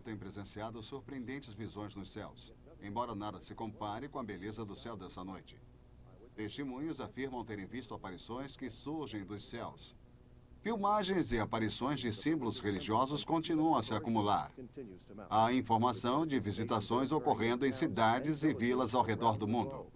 têm presenciado surpreendentes visões nos céus, embora nada se compare com a beleza do céu dessa noite. Testemunhos afirmam terem visto aparições que surgem dos céus. Filmagens e aparições de símbolos religiosos continuam a se acumular. Há informação de visitações ocorrendo em cidades e vilas ao redor do mundo.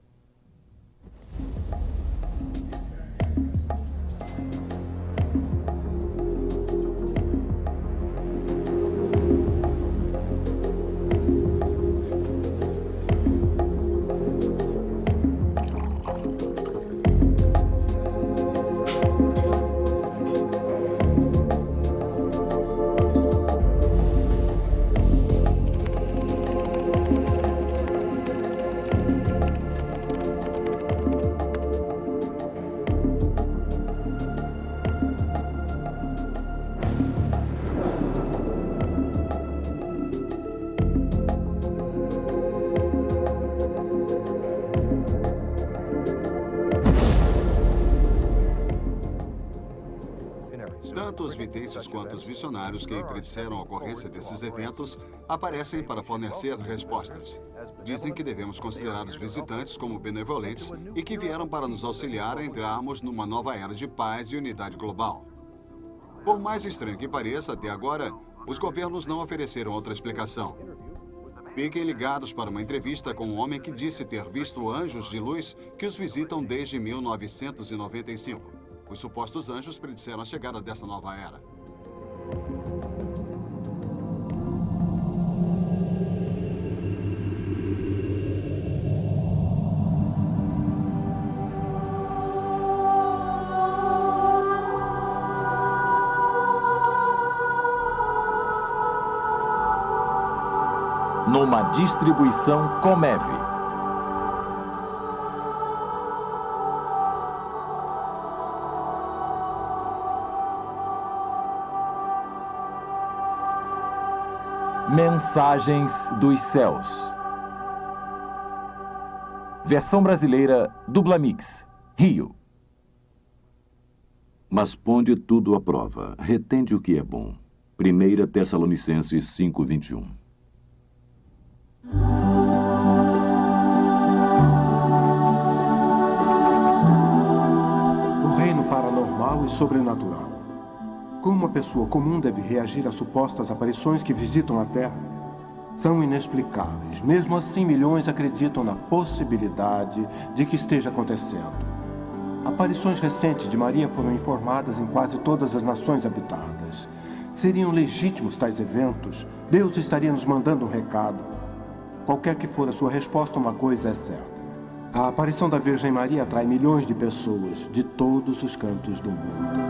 Tanto os videntes quanto os missionários que predisseram a ocorrência desses eventos aparecem para fornecer respostas. Dizem que devemos considerar os visitantes como benevolentes e que vieram para nos auxiliar a entrarmos numa nova era de paz e unidade global. Por mais estranho que pareça, até agora, os governos não ofereceram outra explicação. Fiquem ligados para uma entrevista com um homem que disse ter visto anjos de luz que os visitam desde 1995. Os supostos anjos predisseram a chegada dessa nova era. Numa distribuição Comev. Mensagens dos Céus. Versão brasileira Dublamix, Rio. Mas ponde tudo à prova, retende o que é bom. 1 Tessalonicenses 5:21. O reino paranormal e sobrenatural. Como uma pessoa comum deve reagir a supostas aparições que visitam a Terra? São inexplicáveis. Mesmo assim, milhões acreditam na possibilidade de que esteja acontecendo. Aparições recentes de Maria foram informadas em quase todas as nações habitadas. Seriam legítimos tais eventos? Deus estaria nos mandando um recado? Qualquer que for a sua resposta, uma coisa é certa. A aparição da Virgem Maria atrai milhões de pessoas de todos os cantos do mundo.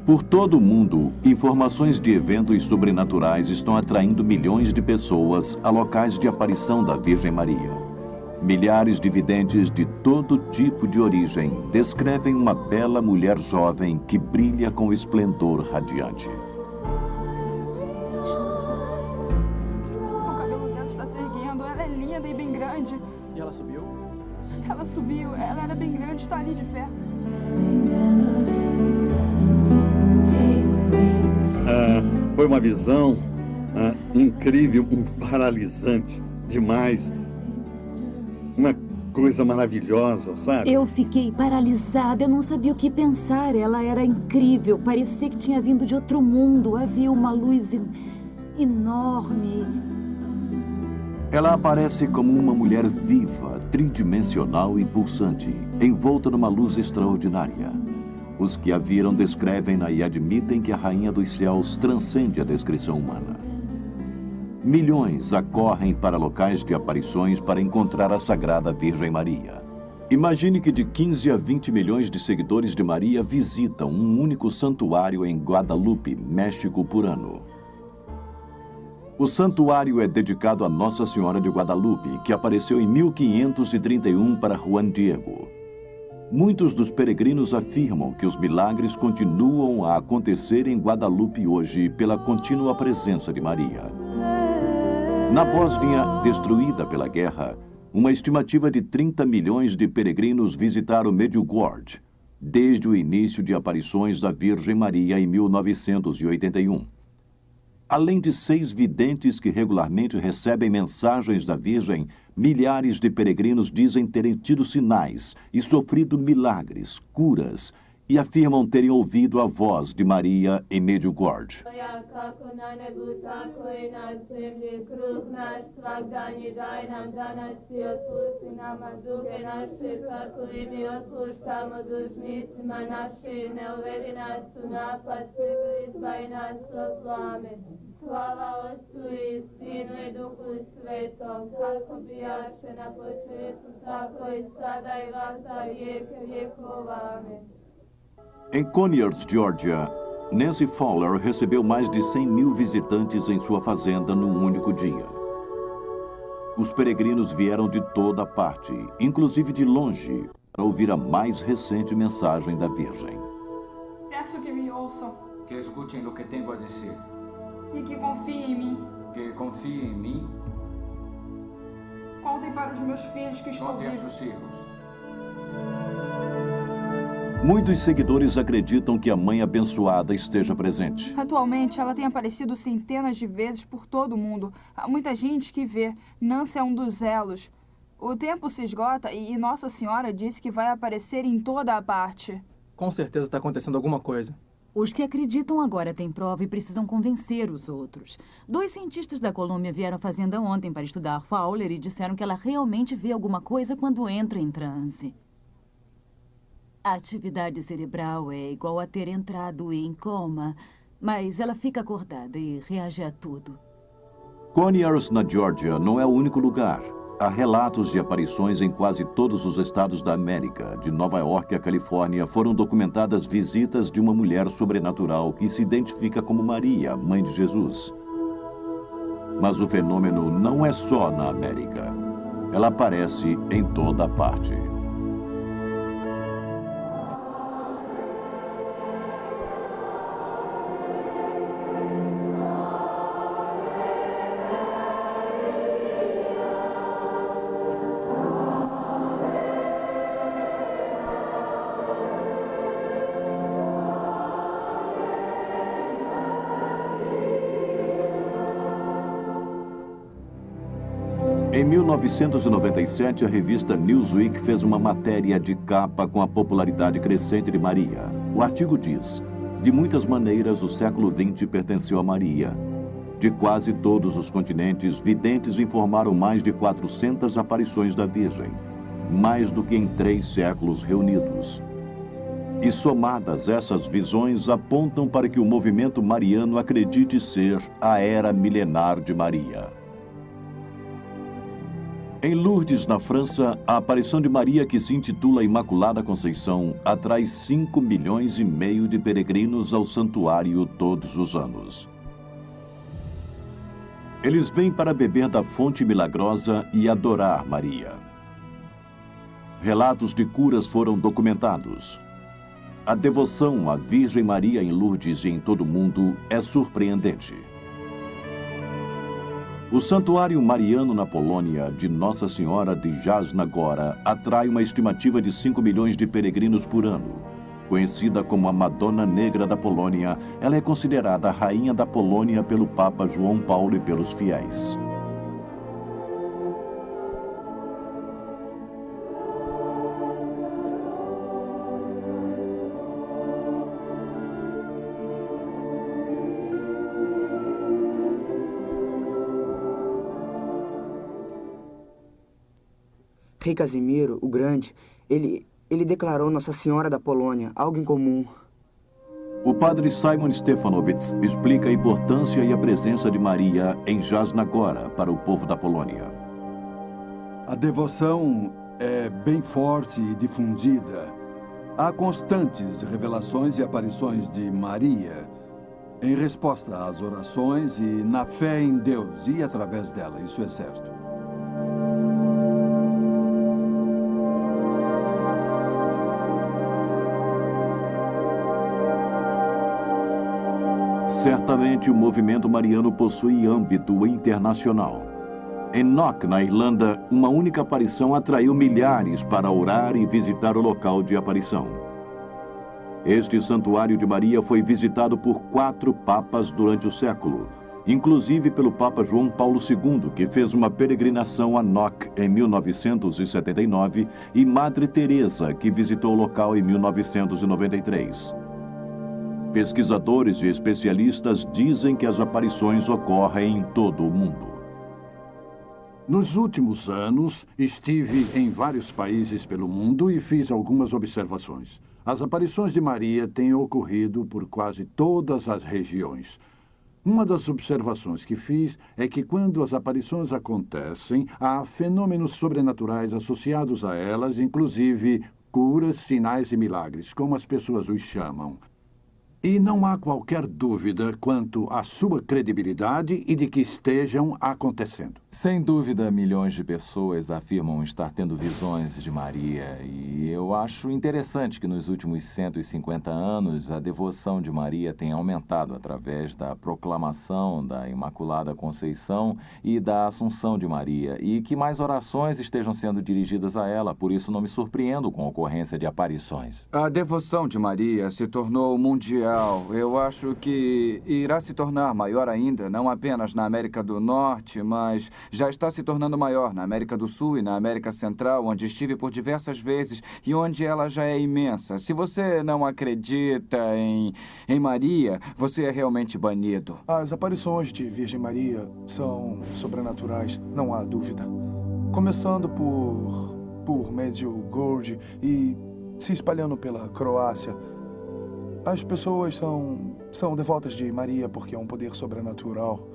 Por todo o mundo, informações de eventos sobrenaturais estão atraindo milhões de pessoas a locais de aparição da Virgem Maria. Milhares de videntes de todo tipo de origem descrevem uma bela mulher jovem que brilha com esplendor radiante. O cabelo dela está se erguendo, ela é linda e bem grande. E ela subiu? Ela subiu, ela era bem grande, está ali de pé. Foi uma visão incrível, paralisante demais. Uma coisa maravilhosa, sabe? Eu fiquei paralisada, eu não sabia o que pensar. Ela era incrível, parecia que tinha vindo de outro mundo. Havia uma luz enorme. Ela aparece como uma mulher viva, tridimensional e pulsante, envolta numa luz extraordinária. Os que a viram descrevem-na e admitem que a Rainha dos Céus transcende a descrição humana. Milhões acorrem para locais de aparições para encontrar a Sagrada Virgem Maria. Imagine que de 15 a 20 milhões de seguidores de Maria visitam um único santuário em Guadalupe, México, por ano. O santuário é dedicado a Nossa Senhora de Guadalupe, que apareceu em 1531 para Juan Diego. Muitos dos peregrinos afirmam que os milagres continuam a acontecer em Guadalupe hoje pela contínua presença de Maria. Na Bósnia, destruída pela guerra, uma estimativa de 30 milhões de peregrinos visitaram Medjugorje desde o início de aparições da Virgem Maria em 1981. Além de 6 videntes que regularmente recebem mensagens da Virgem, milhares de peregrinos dizem terem tido sinais e sofrido milagres, curas, e afirmam terem ouvido a voz de Maria em Medjugorje. Slava Otcu i Sinu i Duhu Svetom, kako bijaše na početku, tako i sada i vata vijeke vjekova. Amen. Em Conyers, Georgia, Nancy Fowler recebeu mais de 100 mil visitantes em sua fazenda num único dia. Os peregrinos vieram de toda parte, inclusive de longe, para ouvir a mais recente mensagem da Virgem. Peço que me ouçam Que escutem o que tenho a dizer. e que confiem em mim. Que confiem em mim. Contem para os meus filhos que estão Contem a vivos. seus filhos. Muitos seguidores acreditam que a Mãe Abençoada esteja presente. Atualmente, ela tem aparecido centenas de vezes por todo o mundo. Há muita gente que vê. Nancy é um dos elos. O tempo se esgota e Nossa Senhora disse que vai aparecer em toda a parte. Com certeza está acontecendo alguma coisa. Os que acreditam agora têm prova e precisam convencer os outros. 2 cientistas da Colômbia vieram à fazenda ontem para estudar Fowler e disseram que ela realmente vê alguma coisa quando entra em transe. A atividade cerebral é igual a ter entrado em coma, mas ela fica acordada e reage a tudo. Conyers, na Geórgia, não é o único lugar. Há relatos de aparições em quase todos os estados da América. De Nova York à Califórnia, foram documentadas visitas de uma mulher sobrenatural que se identifica como Maria, mãe de Jesus. Mas o fenômeno não é só na América. Ela aparece em toda parte. Em 1997, a revista Newsweek fez uma matéria de capa com a popularidade crescente de Maria. O artigo diz: de muitas maneiras, o século XX pertenceu a Maria. De quase todos os continentes, videntes informaram mais de 400 aparições da Virgem, mais do que em 3 séculos reunidos. E somadas, essas visões apontam para que o movimento mariano acredite ser a era milenar de Maria. Em Lourdes, na França, a aparição de Maria, que se intitula Imaculada Conceição, atrai 5,5 milhões de peregrinos ao santuário todos os anos. Eles vêm para beber da fonte milagrosa e adorar Maria. Relatos de curas foram documentados. A devoção à Virgem Maria em Lourdes e em todo o mundo é surpreendente. O Santuário Mariano na Polônia, de Nossa Senhora de Jasna Góra, atrai uma estimativa de 5 milhões de peregrinos por ano. Conhecida como a Madonna Negra da Polônia, ela é considerada a rainha da Polônia pelo Papa João Paulo e pelos fiéis. Rei Casimiro, o Grande, ele declarou Nossa Senhora da Polônia, algo em comum. O padre Simon Stefanowicz explica a importância e a presença de Maria em Jasnagora para o povo da Polônia. A devoção é bem forte e difundida. Há constantes revelações e aparições de Maria em resposta às orações e na fé em Deus e através dela, isso é certo. Certamente o movimento mariano possui âmbito internacional. Em Knock, na Irlanda, uma única aparição atraiu milhares para orar e visitar o local de aparição. Este santuário de Maria foi visitado por 4 papas durante o século, inclusive pelo Papa João Paulo II, que fez uma peregrinação a Knock em 1979, e Madre Teresa, que visitou o local em 1993. Pesquisadores e especialistas dizem que as aparições ocorrem em todo o mundo. Nos últimos anos, estive em vários países pelo mundo e fiz algumas observações. As aparições de Maria têm ocorrido por quase todas as regiões. Uma das observações que fiz é que quando as aparições acontecem, há fenômenos sobrenaturais associados a elas, inclusive curas, sinais e milagres, como as pessoas os chamam. E não há qualquer dúvida quanto à sua credibilidade e de que estejam acontecendo. Sem dúvida, milhões de pessoas afirmam estar tendo visões de Maria. E eu acho interessante que nos últimos 150 anos a devoção de Maria tenha aumentado através da proclamação da Imaculada Conceição e da Assunção de Maria. E que mais orações estejam sendo dirigidas a ela. Por isso não me surpreendo com a ocorrência de aparições. A devoção de Maria se tornou mundial. Eu acho que irá se tornar maior ainda, não apenas na América do Norte, mas já está se tornando maior na América do Sul e na América Central, onde estive por diversas vezes e onde ela já é imensa. Se você não acredita em Maria, você é realmente banido. As aparições de Virgem Maria são sobrenaturais, não há dúvida. Começando por Medjugorje e se espalhando pela Croácia. As pessoas são devotas de Maria porque é um poder sobrenatural.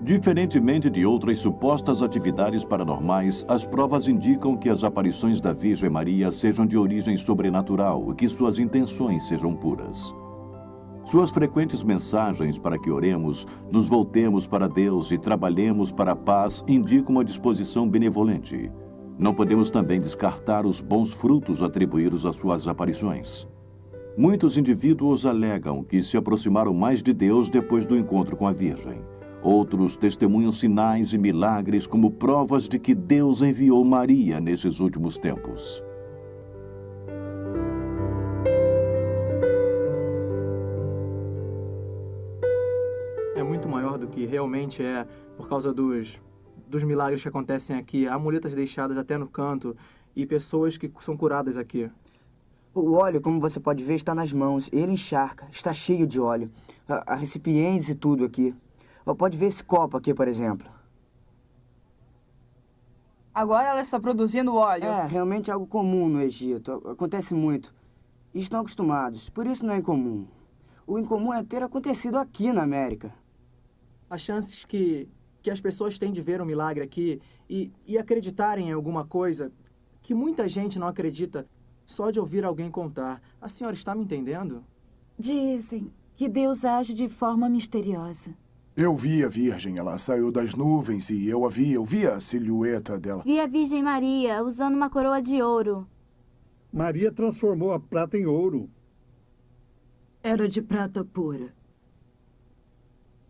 Diferentemente de outras supostas atividades paranormais, as provas indicam que as aparições da Virgem Maria sejam de origem sobrenatural e que suas intenções sejam puras. Suas frequentes mensagens para que oremos, nos voltemos para Deus e trabalhemos para a paz indicam uma disposição benevolente. Não podemos também descartar os bons frutos atribuídos às suas aparições. Muitos indivíduos alegam que se aproximaram mais de Deus depois do encontro com a Virgem. Outros testemunham sinais e milagres como provas de que Deus enviou Maria nesses últimos tempos. É muito maior do que realmente é por causa dos milagres que acontecem aqui. Há muletas deixadas até no canto e pessoas que são curadas aqui. O óleo, como você pode ver, está nas mãos. Ele encharca, está cheio de óleo. Há recipientes e tudo aqui. Pode ver esse copo aqui, por exemplo. Agora ela está produzindo óleo. É, realmente é algo comum no Egito. Acontece muito. E estão acostumados. Por isso não é incomum. O incomum é ter acontecido aqui na América. As chances que as pessoas têm de ver um milagre aqui e acreditarem em alguma coisa que muita gente não acredita só de ouvir alguém contar. A senhora está me entendendo? Dizem que Deus age de forma misteriosa. Eu vi a Virgem, ela saiu das nuvens e eu vi a silhueta dela. Vi a Virgem Maria usando uma coroa de ouro. Maria transformou a prata em ouro. Era de prata pura.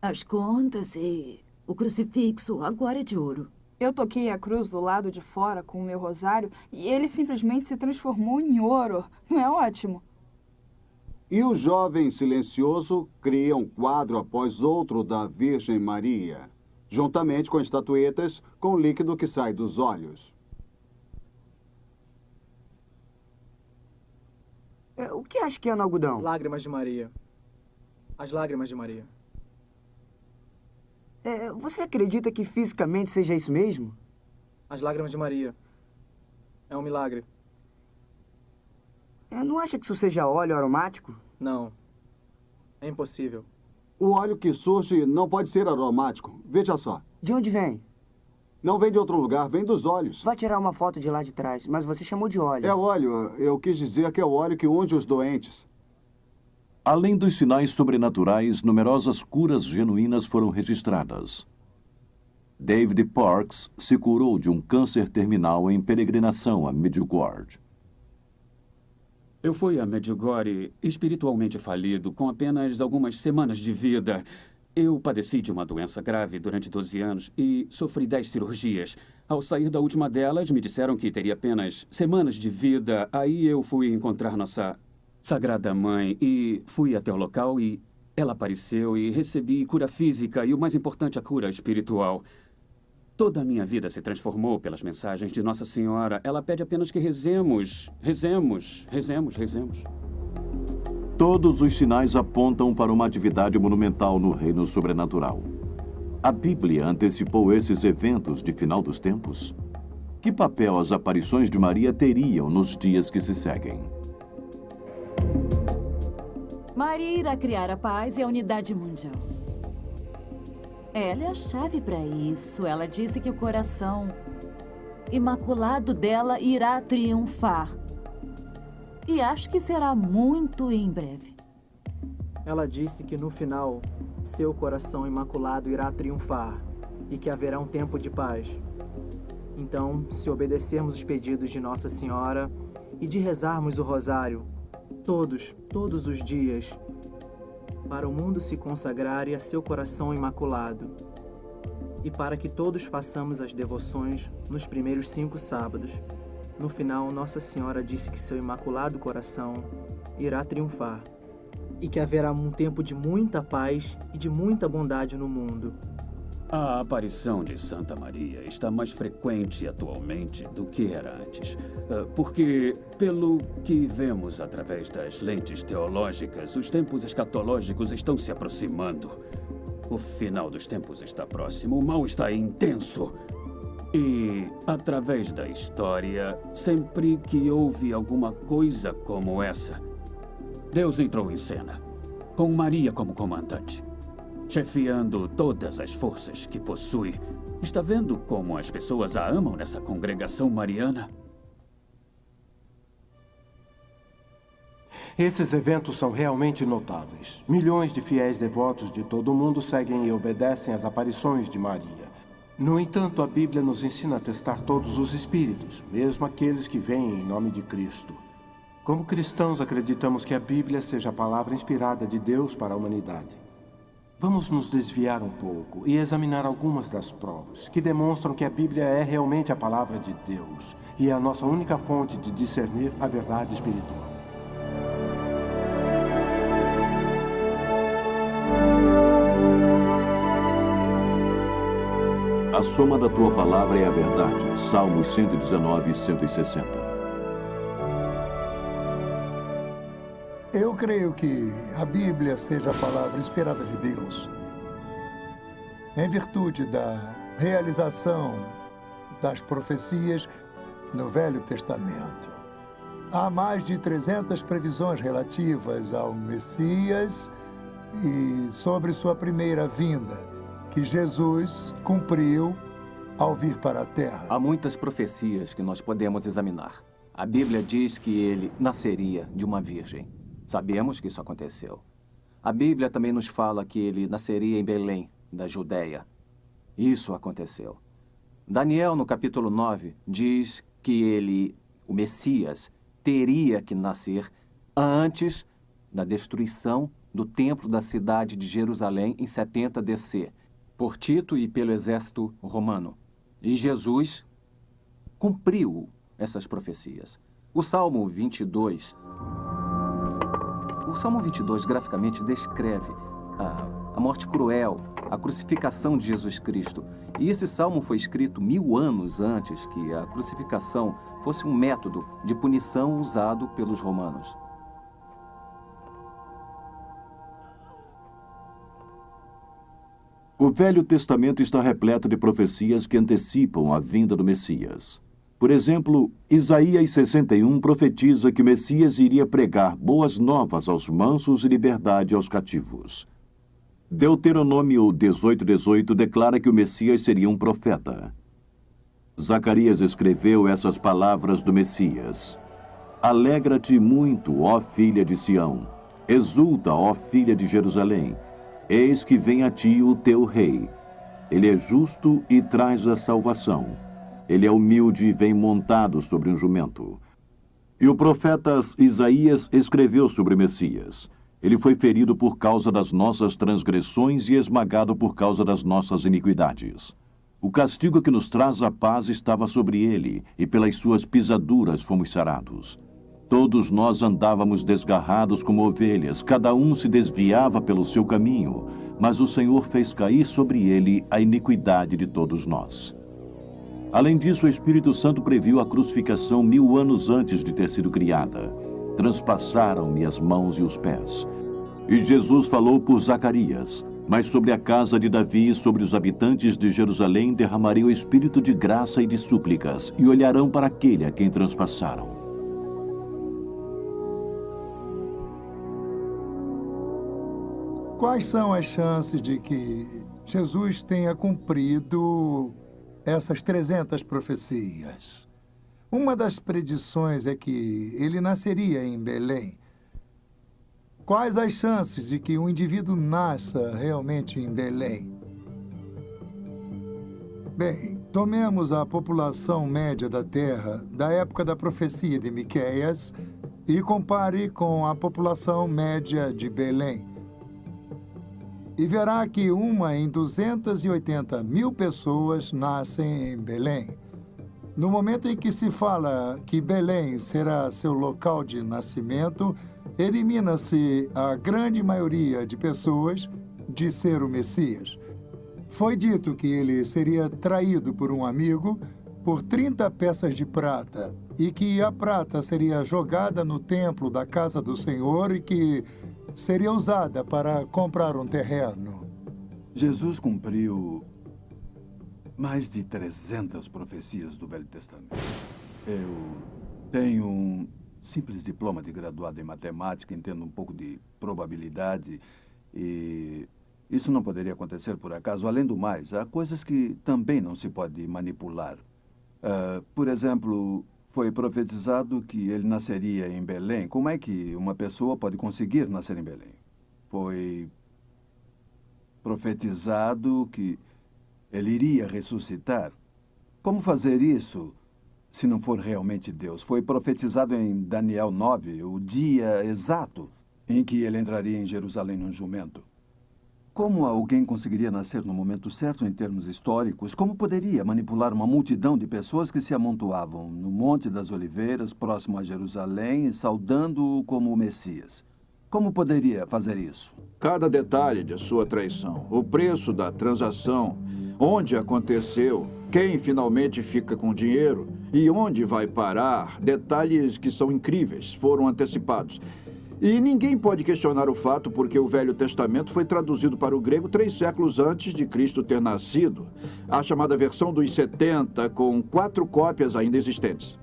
As contas e o crucifixo agora é de ouro. Eu toquei a cruz do lado de fora com o meu rosário e ele simplesmente se transformou em ouro. Não é ótimo? E o jovem silencioso cria um quadro após outro da Virgem Maria, juntamente com estatuetas com o líquido que sai dos olhos. O que acha que é no algodão? Lágrimas de Maria. As lágrimas de Maria. Você acredita que fisicamente seja isso mesmo? As lágrimas de Maria. É um milagre. Não acha que isso seja óleo aromático? Não. É impossível. O óleo que surge não pode ser aromático. Veja só. De onde vem? Não vem de outro lugar, vem dos olhos. Vai tirar uma foto de lá de trás, mas você chamou de óleo. É óleo. Eu quis dizer que é o óleo que unge os doentes. Além dos sinais sobrenaturais, numerosas curas genuínas foram registradas. David Parks se curou de um câncer terminal em peregrinação a Medjugorje. Eu fui a Medjugorje espiritualmente falido, com apenas algumas semanas de vida. Eu padeci de uma doença grave durante 12 anos e sofri 10 cirurgias. Ao sair da última delas, me disseram que teria apenas semanas de vida. Aí eu fui encontrar nossa Sagrada Mãe e fui até o local e ela apareceu e recebi cura física e, o mais importante, a cura espiritual. Toda a minha vida se transformou pelas mensagens de Nossa Senhora. Ela pede apenas que rezemos, rezemos, rezemos, rezemos. Todos os sinais apontam para uma atividade monumental no reino sobrenatural. A Bíblia antecipou esses eventos de final dos tempos? Que papel as aparições de Maria teriam nos dias que se seguem? Maria irá criar a paz e a unidade mundial. Ela é a chave para isso. Ela disse que o coração imaculado dela irá triunfar. E acho que será muito em breve. Ela disse que no final, seu coração imaculado irá triunfar e que haverá um tempo de paz. Então, se obedecermos os pedidos de Nossa Senhora e de rezarmos o rosário, todos os dias, para o mundo se consagrar e a seu coração imaculado, e para que todos façamos as devoções nos primeiros 5 sábados, no final, Nossa Senhora disse que seu imaculado coração irá triunfar e que haverá um tempo de muita paz e de muita bondade no mundo. A aparição de Santa Maria está mais frequente atualmente do que era antes. Porque, pelo que vemos através das lentes teológicas, os tempos escatológicos estão se aproximando. O final dos tempos está próximo, o mal está intenso. E, através da história, sempre que houve alguma coisa como essa, Deus entrou em cena, com Maria como comandante, chefiando todas as forças que possui. Está vendo como as pessoas a amam nessa congregação mariana? Esses eventos são realmente notáveis. Milhões de fiéis devotos de todo o mundo seguem e obedecem às aparições de Maria. No entanto, a Bíblia nos ensina a testar todos os espíritos, mesmo aqueles que vêm em nome de Cristo. Como cristãos, acreditamos que a Bíblia seja a palavra inspirada de Deus para a humanidade. Vamos nos desviar um pouco e examinar algumas das provas que demonstram que a Bíblia é realmente a palavra de Deus e é a nossa única fonte de discernir a verdade espiritual. A soma da tua palavra é a verdade. Salmos 119 e 160. Eu creio que a Bíblia seja a palavra inspirada de Deus, em virtude da realização das profecias no Velho Testamento. Há mais de 300 previsões relativas ao Messias e sobre sua primeira vinda, que Jesus cumpriu ao vir para a terra. Há muitas profecias que nós podemos examinar. A Bíblia diz que ele nasceria de uma virgem. Sabemos que isso aconteceu. A Bíblia também nos fala que ele nasceria em Belém, da Judéia. Isso aconteceu. Daniel, no capítulo 9, diz que ele, o Messias, teria que nascer antes da destruição do templo da cidade de Jerusalém em 70 DC, por Tito e pelo exército romano. E Jesus cumpriu essas profecias. O Salmo 22 graficamente descreve a morte cruel, a crucificação de Jesus Cristo. E esse salmo foi escrito 1000 anos antes que a crucificação fosse um método de punição usado pelos romanos. O Velho Testamento está repleto de profecias que antecipam a vinda do Messias. Por exemplo, Isaías 61 profetiza que o Messias iria pregar boas novas aos mansos e liberdade aos cativos. Deuteronômio 18:18 declara que o Messias seria um profeta. Zacarias escreveu essas palavras do Messias: Alegra-te muito, ó filha de Sião. Exulta, ó filha de Jerusalém. Eis que vem a ti o teu rei. Ele é justo e traz a salvação. Ele é humilde e vem montado sobre um jumento. E o profeta Isaías escreveu sobre o Messias: Ele foi ferido por causa das nossas transgressões e esmagado por causa das nossas iniquidades. O castigo que nos traz a paz estava sobre ele, e pelas suas pisaduras fomos sarados. Todos nós andávamos desgarrados como ovelhas, cada um se desviava pelo seu caminho, mas o Senhor fez cair sobre ele a iniquidade de todos nós. Além disso, o Espírito Santo previu a crucificação 1000 anos antes de ter sido criada. Transpassaram-me as mãos e os pés. E Jesus falou por Zacarias: Mas sobre a casa de Davi e sobre os habitantes de Jerusalém derramarei o espírito de graça e de súplicas, e olharão para aquele a quem transpassaram. Quais são as chances de que Jesus tenha cumprido essas 300 profecias? Uma das predições é que ele nasceria em Belém. Quais as chances de que um indivíduo nasça realmente em Belém? Bem, tomemos a população média da Terra da época da profecia de Miqueias e compare com a população média de Belém. E verá que 1 em 280 mil pessoas nascem em Belém. No momento em que se fala que Belém será seu local de nascimento, elimina-se a grande maioria de pessoas de ser o Messias. Foi dito que ele seria traído por um amigo por 30 peças de prata e que a prata seria jogada no templo da casa do Senhor e que seria usada para comprar um terreno. Jesus cumpriu mais de 300 profecias do Velho Testamento. Eu tenho um simples diploma de graduado em matemática, entendo um pouco de probabilidade e isso não poderia acontecer por acaso. Além do mais, há coisas que também não se pode manipular. Por exemplo, foi profetizado que ele nasceria em Belém. Como é que uma pessoa pode conseguir nascer em Belém? Foi profetizado que ele iria ressuscitar. Como fazer isso se não for realmente Deus? Foi profetizado em Daniel 9, o dia exato em que ele entraria em Jerusalém num jumento. Como alguém conseguiria nascer no momento certo em termos históricos? Como poderia manipular uma multidão de pessoas que se amontoavam no Monte das Oliveiras, próximo a Jerusalém, saudando-o como o Messias? Como poderia fazer isso? Cada detalhe de sua traição, o preço da transação, onde aconteceu, quem finalmente fica com o dinheiro e onde vai parar, detalhes que são incríveis, foram antecipados. E ninguém pode questionar o fato porque o Velho Testamento foi traduzido para o grego 3 séculos antes de Cristo ter nascido. A chamada versão dos 70, com 4 cópias ainda existentes.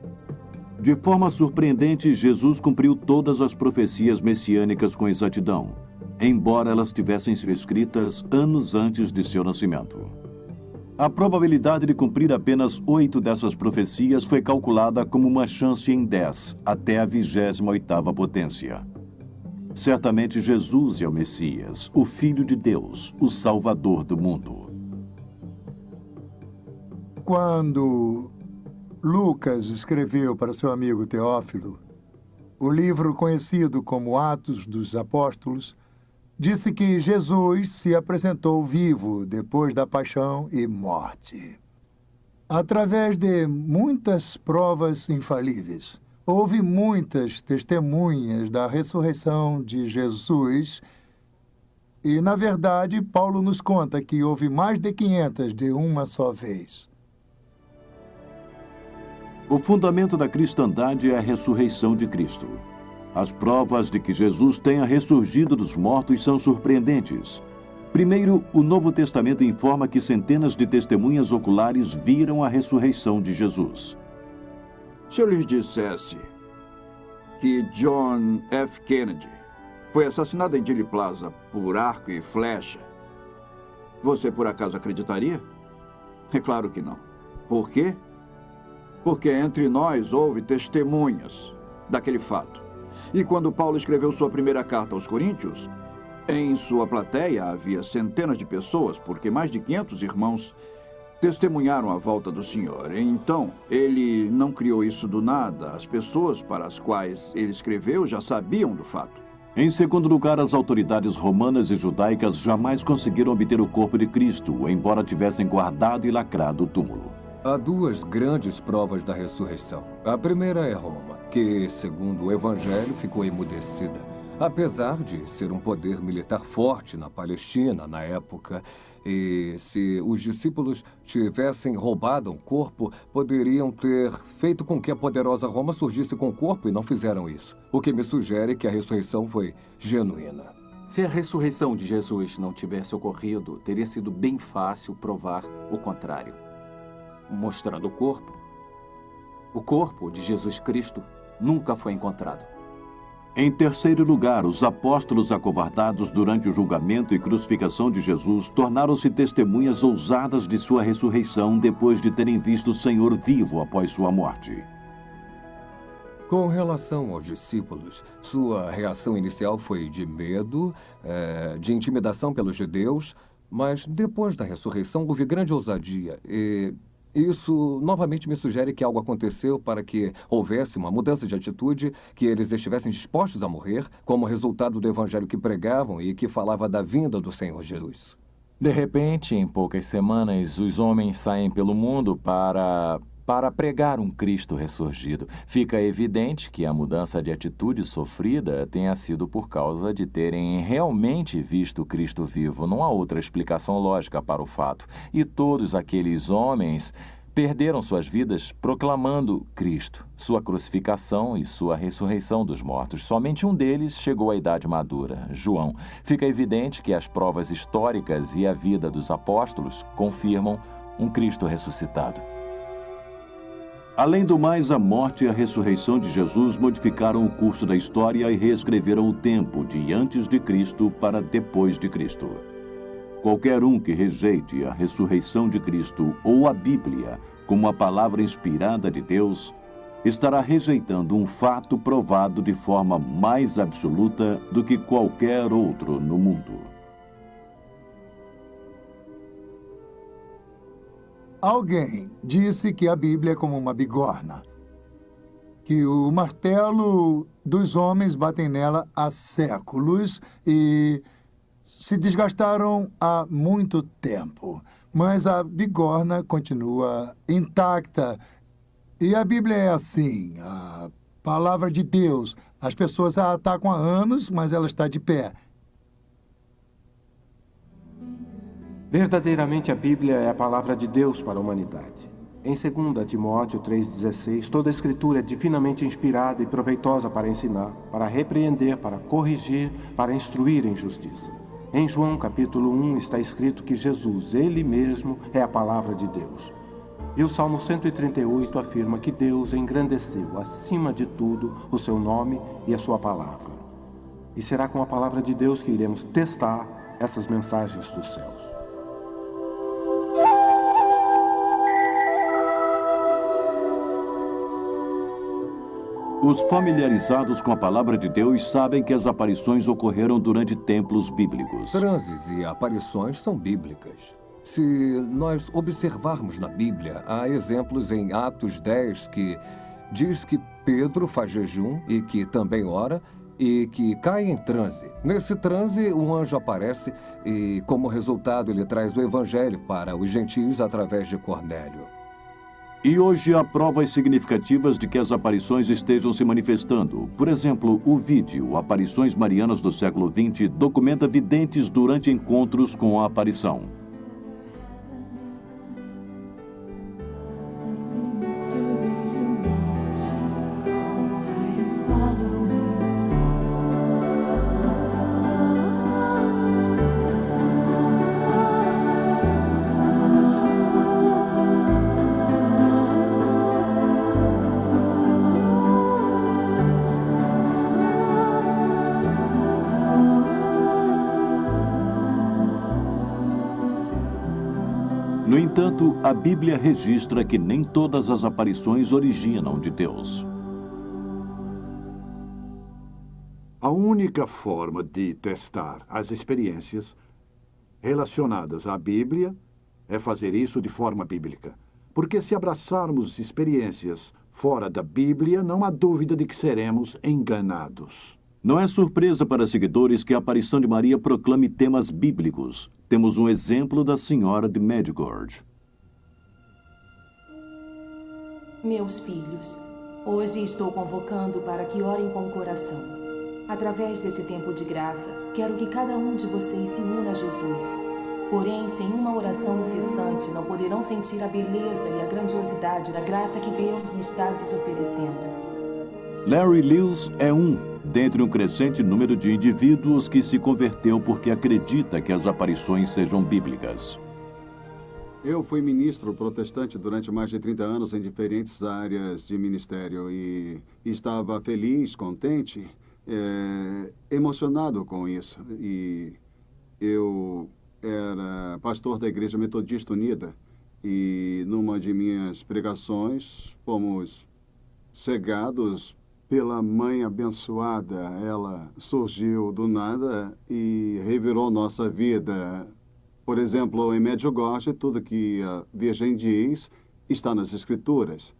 De forma surpreendente, Jesus cumpriu todas as profecias messiânicas com exatidão, embora elas tivessem sido escritas anos antes de seu nascimento. A probabilidade de cumprir apenas 8 dessas profecias foi calculada como uma chance em 10, até a 28ª potência. Certamente Jesus é o Messias, o Filho de Deus, o Salvador do mundo. Quando Lucas escreveu para seu amigo Teófilo o livro conhecido como Atos dos Apóstolos, disse que Jesus se apresentou vivo depois da paixão e morte. Através de muitas provas infalíveis, houve muitas testemunhas da ressurreição de Jesus e, na verdade, Paulo nos conta que houve mais de 500 de uma só vez. O fundamento da cristandade é a ressurreição de Cristo. As provas de que Jesus tenha ressurgido dos mortos são surpreendentes. Primeiro, o Novo Testamento informa que centenas de testemunhas oculares viram a ressurreição de Jesus. Se eu lhes dissesse que John F. Kennedy foi assassinado em Dealey Plaza por arco e flecha, você por acaso acreditaria? É claro que não. Por quê? Porque entre nós houve testemunhas daquele fato. E quando Paulo escreveu sua primeira carta aos Coríntios, em sua plateia havia centenas de pessoas, porque mais de 500 irmãos testemunharam a volta do Senhor. Então, ele não criou isso do nada. As pessoas para as quais ele escreveu já sabiam do fato. Em segundo lugar, as autoridades romanas e judaicas jamais conseguiram obter o corpo de Cristo, embora tivessem guardado e lacrado o túmulo. Há duas grandes provas da ressurreição. A primeira é Roma, que, segundo o Evangelho, ficou emudecida. Apesar de ser um poder militar forte na Palestina na época, e se os discípulos tivessem roubado um corpo, poderiam ter feito com que a poderosa Roma surgisse com o corpo e não fizeram isso. O que me sugere que a ressurreição foi genuína. Se a ressurreição de Jesus não tivesse ocorrido, teria sido bem fácil provar o contrário. Mostrando o corpo de Jesus Cristo nunca foi encontrado. Em terceiro lugar, os apóstolos acovardados durante o julgamento e crucificação de Jesus tornaram-se testemunhas ousadas de sua ressurreição depois de terem visto o Senhor vivo após sua morte. Com relação aos discípulos, sua reação inicial foi de medo, de intimidação pelos judeus, mas depois da ressurreição houve grande ousadia e isso novamente me sugere que algo aconteceu para que houvesse uma mudança de atitude, que eles estivessem dispostos a morrer, como resultado do evangelho que pregavam e que falava da vinda do Senhor Jesus. De repente, em poucas semanas, os homens saem pelo mundo para pregar um Cristo ressurgido. Fica evidente que a mudança de atitude sofrida tenha sido por causa de terem realmente visto Cristo vivo. Não há outra explicação lógica para o fato. E todos aqueles homens perderam suas vidas proclamando Cristo, sua crucificação e sua ressurreição dos mortos. Somente um deles chegou à idade madura, João. Fica evidente que as provas históricas e a vida dos apóstolos confirmam um Cristo ressuscitado. Além do mais, a morte e a ressurreição de Jesus modificaram o curso da história e reescreveram o tempo de antes de Cristo para depois de Cristo. Qualquer um que rejeite a ressurreição de Cristo ou a Bíblia como a palavra inspirada de Deus, estará rejeitando um fato provado de forma mais absoluta do que qualquer outro no mundo. Alguém disse que a Bíblia é como uma bigorna, que o martelo dos homens batem nela há séculos e se desgastaram há muito tempo. Mas a bigorna continua intacta. E a Bíblia é assim, a palavra de Deus. As pessoas a atacam há anos, mas ela está de pé. Verdadeiramente a Bíblia é a palavra de Deus para a humanidade. Em 2 Timóteo 3,16, toda a Escritura é divinamente inspirada e proveitosa para ensinar, para repreender, para corrigir, para instruir em justiça. Em João capítulo 1 está escrito que Jesus, Ele mesmo, é a palavra de Deus. E o Salmo 138 afirma que Deus engrandeceu, acima de tudo, o seu nome e a sua palavra. E será com a palavra de Deus que iremos testar essas mensagens dos céus. Os familiarizados com a palavra de Deus sabem que as aparições ocorreram durante templos bíblicos. Transes e aparições são bíblicas. Se nós observarmos na Bíblia, há exemplos em Atos 10 que diz que Pedro faz jejum e que também ora e que cai em transe. Nesse transe, um anjo aparece e, como resultado, ele traz o evangelho para os gentios através de Cornélio. E hoje há provas significativas de que as aparições estejam se manifestando. Por exemplo, o vídeo Aparições Marianas do século XX documenta videntes durante encontros com a aparição. No entanto, a Bíblia registra que nem todas as aparições originam de Deus. A única forma de testar as experiências relacionadas à Bíblia é fazer isso de forma bíblica. Porque se abraçarmos experiências fora da Bíblia, não há dúvida de que seremos enganados. Não é surpresa para seguidores que a aparição de Maria proclame temas bíblicos. Temos um exemplo da Senhora de Medjugorje. Meus filhos, hoje estou convocando para que orem com o coração. Através desse tempo de graça, quero que cada um de vocês se una a Jesus. Porém, sem uma oração incessante, não poderão sentir a beleza e a grandiosidade da graça que Deus lhes está lhes oferecendo. Larry Lewis é dentre um crescente número de indivíduos que se converteu porque acredita que as aparições sejam bíblicas. Eu fui ministro protestante durante mais de 30 anos em diferentes áreas de ministério e estava feliz, contente, emocionado com isso. E eu era pastor da Igreja Metodista Unida e numa de minhas pregações fomos cegados pela Mãe Abençoada. Ela surgiu do nada e revirou nossa vida. Por exemplo, em Medjugorje, tudo que a Virgem diz está nas Escrituras.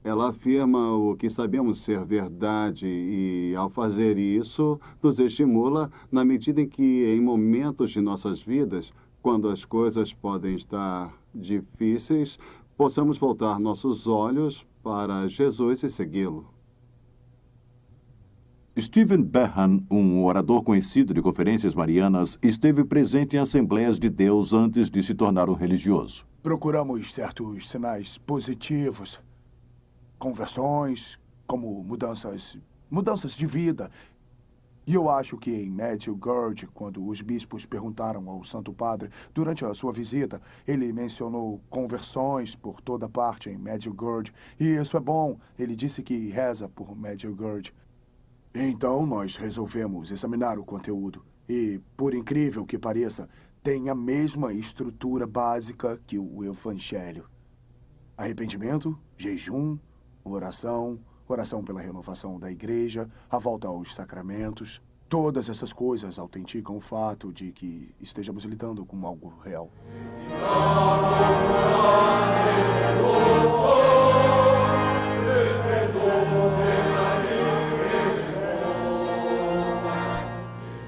Ela afirma o que sabemos ser verdade e, ao fazer isso, nos estimula na medida em que, em momentos de nossas vidas, quando as coisas podem estar difíceis, possamos voltar nossos olhos para Jesus e segui-lo. Stephen Behan, um orador conhecido de conferências marianas, esteve presente em Assembleias de Deus antes de se tornar um religioso. Procuramos certos sinais positivos, conversões, como mudanças de vida. E eu acho que em Medjugorje, quando os bispos perguntaram ao Santo Padre durante a sua visita, ele mencionou conversões por toda parte em Medjugorje. E isso é bom. Ele disse que reza por Medjugorje. Então, nós resolvemos examinar o conteúdo. E, por incrível que pareça, tem a mesma estrutura básica que o Evangelho. Arrependimento, jejum, oração pela renovação da igreja, a volta aos sacramentos. Todas essas coisas autenticam o fato de que estejamos lidando com algo real.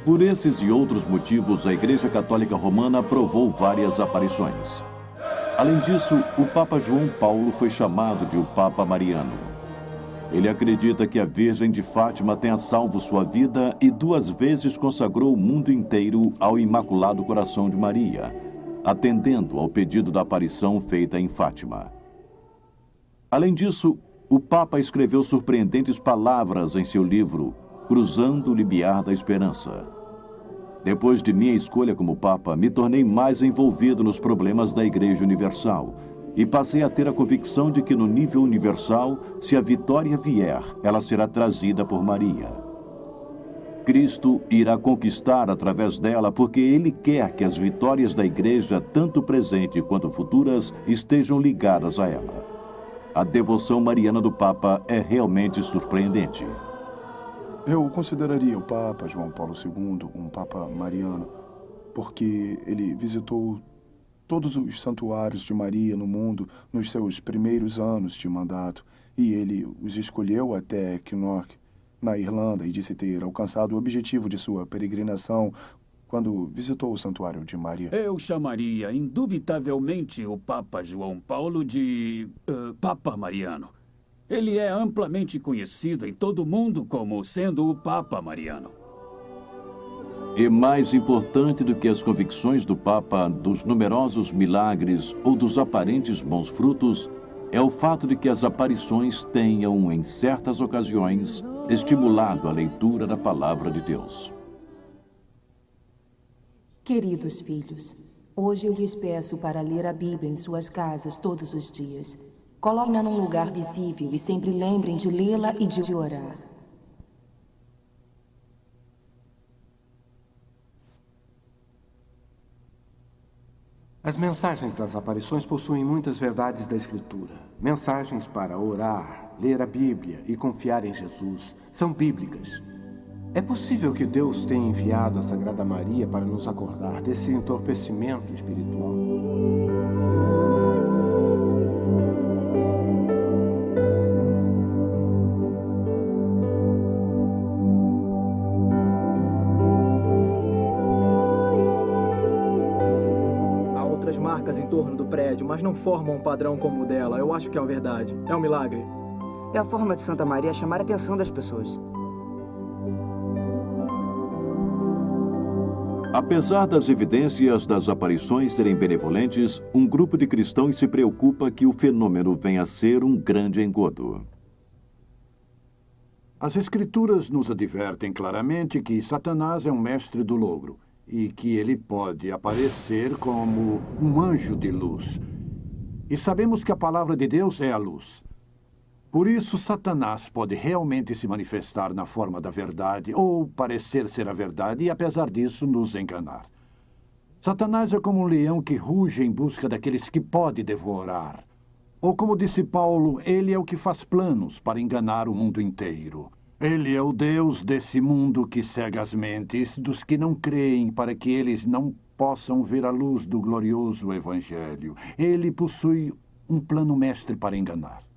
Por esses e outros motivos, a Igreja Católica Romana aprovou várias aparições. Além disso, o Papa João Paulo foi chamado de o Papa Mariano. Ele acredita que a Virgem de Fátima tenha salvo sua vida e 2 vezes consagrou o mundo inteiro ao Imaculado Coração de Maria, atendendo ao pedido da aparição feita em Fátima. Além disso, o Papa escreveu surpreendentes palavras em seu livro Cruzando o Limiar da Esperança. Depois de minha escolha como Papa, me tornei mais envolvido nos problemas da Igreja Universal e passei a ter a convicção de que no nível universal, se a vitória vier, ela será trazida por Maria. Cristo irá conquistar através dela porque Ele quer que as vitórias da Igreja, tanto presente quanto futuras, estejam ligadas a ela. A devoção mariana do Papa é realmente surpreendente. Eu consideraria o Papa João Paulo II um Papa mariano, porque ele visitou todos os santuários de Maria no mundo nos seus primeiros anos de mandato, e ele os escolheu até Kinloch, na Irlanda, e disse ter alcançado o objetivo de sua peregrinação quando visitou o Santuário de Maria. Eu chamaria, indubitavelmente, o Papa João Paulo de Papa Mariano. Ele é amplamente conhecido em todo o mundo como sendo o Papa Mariano. E mais importante do que as convicções do Papa, dos numerosos milagres ou dos aparentes bons frutos, é o fato de que as aparições tenham, em certas ocasiões, estimulado a leitura da Palavra de Deus. Queridos filhos, hoje eu lhes peço para ler a Bíblia em suas casas todos os dias. Coloquem-na num lugar visível e sempre lembrem de lê-la e de orar. As mensagens das aparições possuem muitas verdades da Escritura. Mensagens para orar, ler a Bíblia e confiar em Jesus são bíblicas. É possível que Deus tenha enviado a Sagrada Maria para nos acordar desse entorpecimento espiritual. Há outras marcas em torno do prédio, mas não formam um padrão como o dela. Eu acho que é uma verdade. É um milagre. É a forma de Santa Maria chamar a atenção das pessoas. Apesar das evidências das aparições serem benevolentes, um grupo de cristãos se preocupa que o fenômeno venha a ser um grande engodo. As Escrituras nos advertem claramente que Satanás é um mestre do logro e que ele pode aparecer como um anjo de luz. E sabemos que a palavra de Deus é a luz. Por isso, Satanás pode realmente se manifestar na forma da verdade ou parecer ser a verdade e, apesar disso, nos enganar. Satanás é como um leão que ruge em busca daqueles que pode devorar. Ou, como disse Paulo, ele é o que faz planos para enganar o mundo inteiro. Ele é o Deus desse mundo que cega as mentes dos que não creem para que eles não possam ver a luz do glorioso Evangelho. Ele possui um plano mestre para enganar.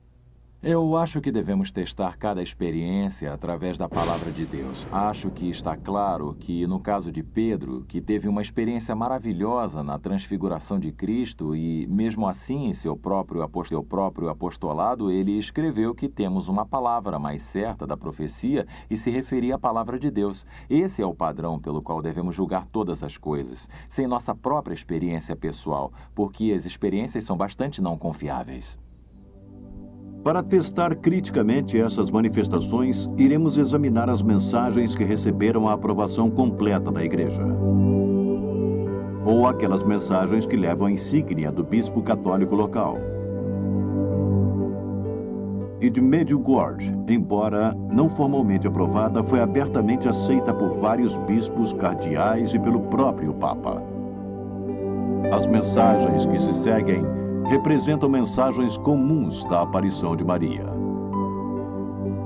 Eu acho que devemos testar cada experiência através da palavra de Deus. Acho que está claro que, no caso de Pedro, que teve uma experiência maravilhosa na transfiguração de Cristo e, mesmo assim, em seu próprio apostolado, ele escreveu que temos uma palavra mais certa da profecia e se referia à palavra de Deus. Esse é o padrão pelo qual devemos julgar todas as coisas, sem nossa própria experiência pessoal, porque as experiências são bastante não confiáveis. Para testar criticamente essas manifestações, iremos examinar as mensagens que receberam a aprovação completa da Igreja. Ou aquelas mensagens que levam a insígnia do bispo católico local. E de Medjugorje, embora não formalmente aprovada, foi abertamente aceita por vários bispos, cardeais e pelo próprio Papa. As mensagens que se seguem representam mensagens comuns da aparição de Maria.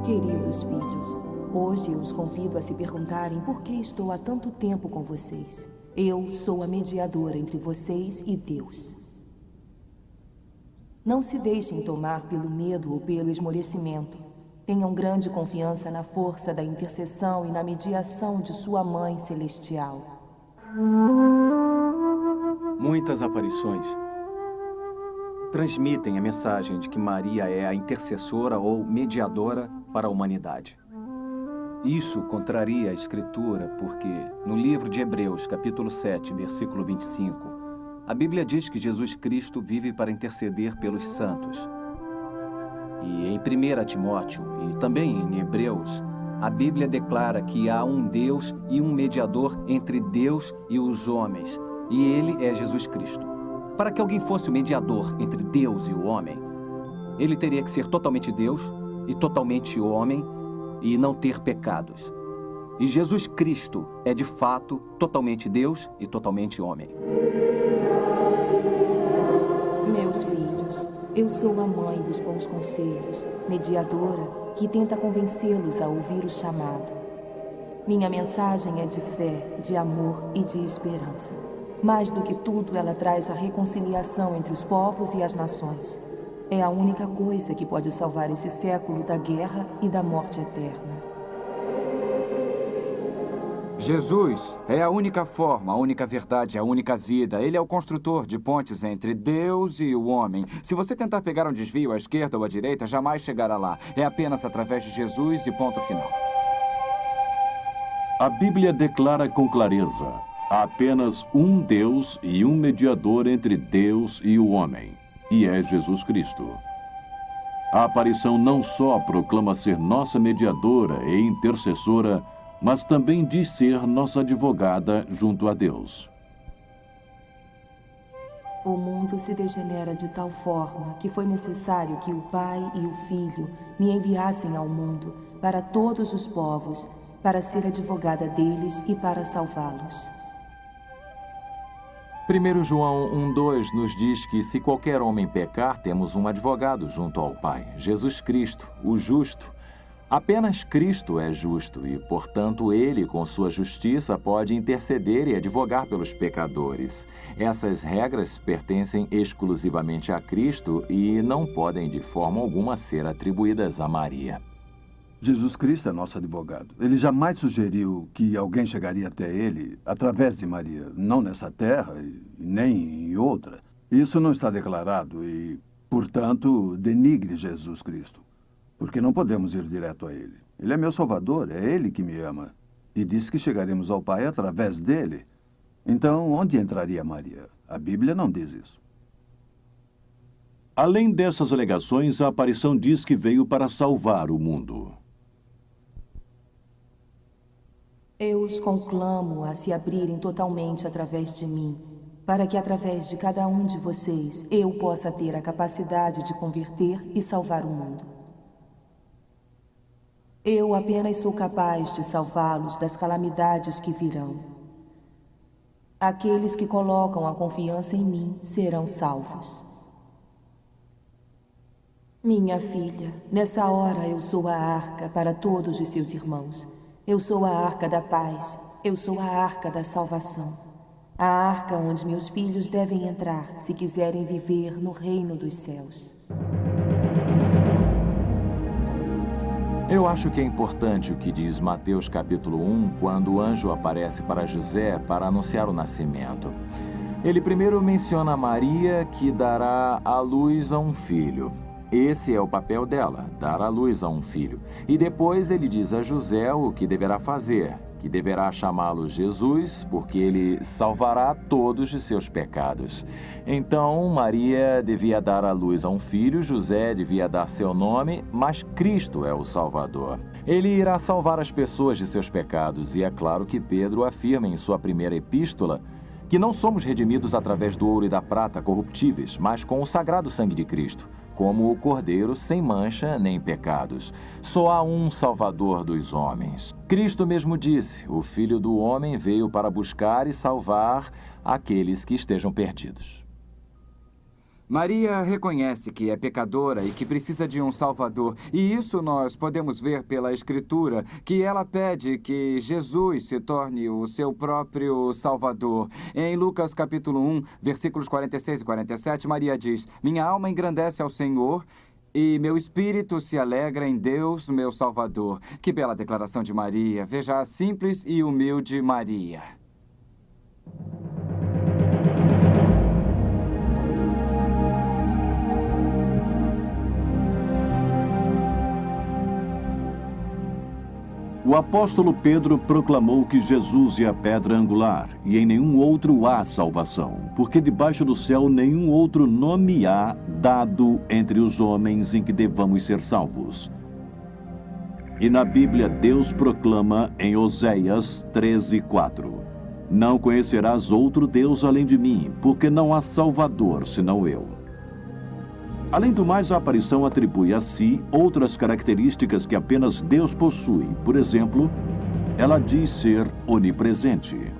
Queridos filhos, hoje eu os convido a se perguntarem por que estou há tanto tempo com vocês. Eu sou a mediadora entre vocês e Deus. Não se deixem tomar pelo medo ou pelo esmorecimento. Tenham grande confiança na força da intercessão e na mediação de sua Mãe Celestial. Muitas aparições transmitem a mensagem de que Maria é a intercessora ou mediadora para a humanidade. Isso contraria a Escritura porque, no livro de Hebreus, capítulo 7, versículo 25, a Bíblia diz que Jesus Cristo vive para interceder pelos santos. E em 1 Timóteo e também em Hebreus, a Bíblia declara que há um Deus e um mediador entre Deus e os homens, e ele é Jesus Cristo. Para que alguém fosse o mediador entre Deus e o homem, ele teria que ser totalmente Deus e totalmente homem e não ter pecados. E Jesus Cristo é, de fato, totalmente Deus e totalmente homem. Meus filhos, eu sou a mãe dos bons conselhos, mediadora que tenta convencê-los a ouvir o chamado. Minha mensagem é de fé, de amor e de esperança. Mais do que tudo, ela traz a reconciliação entre os povos e as nações. É a única coisa que pode salvar esse século da guerra e da morte eterna. Jesus é a única forma, a única verdade, a única vida. Ele é o construtor de pontes entre Deus e o homem. Se você tentar pegar um desvio à esquerda ou à direita, jamais chegará lá. É apenas através de Jesus e ponto final. A Bíblia declara com clareza: há apenas um Deus e um mediador entre Deus e o homem, e é Jesus Cristo. A aparição não só proclama ser nossa mediadora e intercessora, mas também diz ser nossa advogada junto a Deus. O mundo se degenera de tal forma que foi necessário que o Pai e o Filho me enviassem ao mundo, para todos os povos, para ser advogada deles e para salvá-los. 1 João 1,2 nos diz que se qualquer homem pecar, temos um advogado junto ao Pai, Jesus Cristo, o justo. Apenas Cristo é justo e, portanto, ele, com sua justiça, pode interceder e advogar pelos pecadores. Essas regras pertencem exclusivamente a Cristo e não podem, de forma alguma, ser atribuídas a Maria. Jesus Cristo é nosso advogado. Ele jamais sugeriu que alguém chegaria até ele através de Maria, não nessa terra e nem em outra. Isso não está declarado e, portanto, denigre Jesus Cristo. Porque não podemos ir direto a ele. Ele é meu Salvador, é ele que me ama. E disse que chegaremos ao Pai através dele. Então, onde entraria Maria? A Bíblia não diz isso. Além dessas alegações, a aparição diz que veio para salvar o mundo. Eu os conclamo a se abrirem totalmente através de mim, para que através de cada um de vocês eu possa ter a capacidade de converter e salvar o mundo. Eu apenas sou capaz de salvá-los das calamidades que virão. Aqueles que colocam a confiança em mim serão salvos. Minha filha, nessa hora eu sou a arca para todos os seus irmãos. Eu sou a arca da paz, eu sou a arca da salvação. A arca onde meus filhos devem entrar se quiserem viver no reino dos céus. Eu acho que é importante o que diz Mateus capítulo 1, quando o anjo aparece para José para anunciar o nascimento. Ele primeiro menciona Maria, que dará à luz a um filho. Esse é o papel dela, dar à luz a um filho. E depois ele diz a José o que deverá fazer, que deverá chamá-lo Jesus, porque ele salvará todos de seus pecados. Então, Maria devia dar à luz a um filho, José devia dar seu nome, mas Cristo é o Salvador. Ele irá salvar as pessoas de seus pecados, e é claro que Pedro afirma em sua primeira epístola que não somos redimidos através do ouro e da prata corruptíveis, mas com o sagrado sangue de Cristo, como o Cordeiro sem mancha nem pecados. Só há um Salvador dos homens. Cristo mesmo disse: o Filho do Homem veio para buscar e salvar aqueles que estejam perdidos. Maria reconhece que é pecadora e que precisa de um Salvador. E isso nós podemos ver pela Escritura, que ela pede que Jesus se torne o seu próprio Salvador. Em Lucas capítulo 1, versículos 46 e 47, Maria diz: minha alma engrandece ao Senhor e meu espírito se alegra em Deus, meu Salvador. Que bela declaração de Maria. Veja a simples e humilde Maria. O apóstolo Pedro proclamou que Jesus é a pedra angular e em nenhum outro há salvação, porque debaixo do céu nenhum outro nome há dado entre os homens em que devamos ser salvos. E na Bíblia Deus proclama em Oséias 13:4: não conhecerás outro Deus além de mim, porque não há Salvador senão eu. Além do mais, a aparição atribui a si outras características que apenas Deus possui. Por exemplo, ela diz ser onipresente.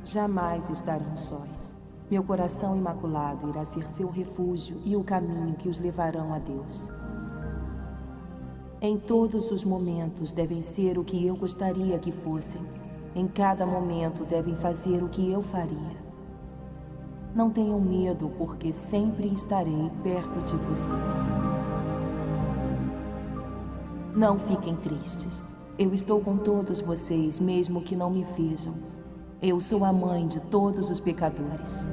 Jamais estarão sós. Meu coração imaculado irá ser seu refúgio e o caminho que os levarão a Deus. Em todos os momentos devem ser o que eu gostaria que fossem. Em cada momento devem fazer o que eu faria. Não tenham medo, porque sempre estarei perto de vocês. Não fiquem tristes. Eu estou com todos vocês, mesmo que não me vejam. Eu sou a mãe de todos os pecadores.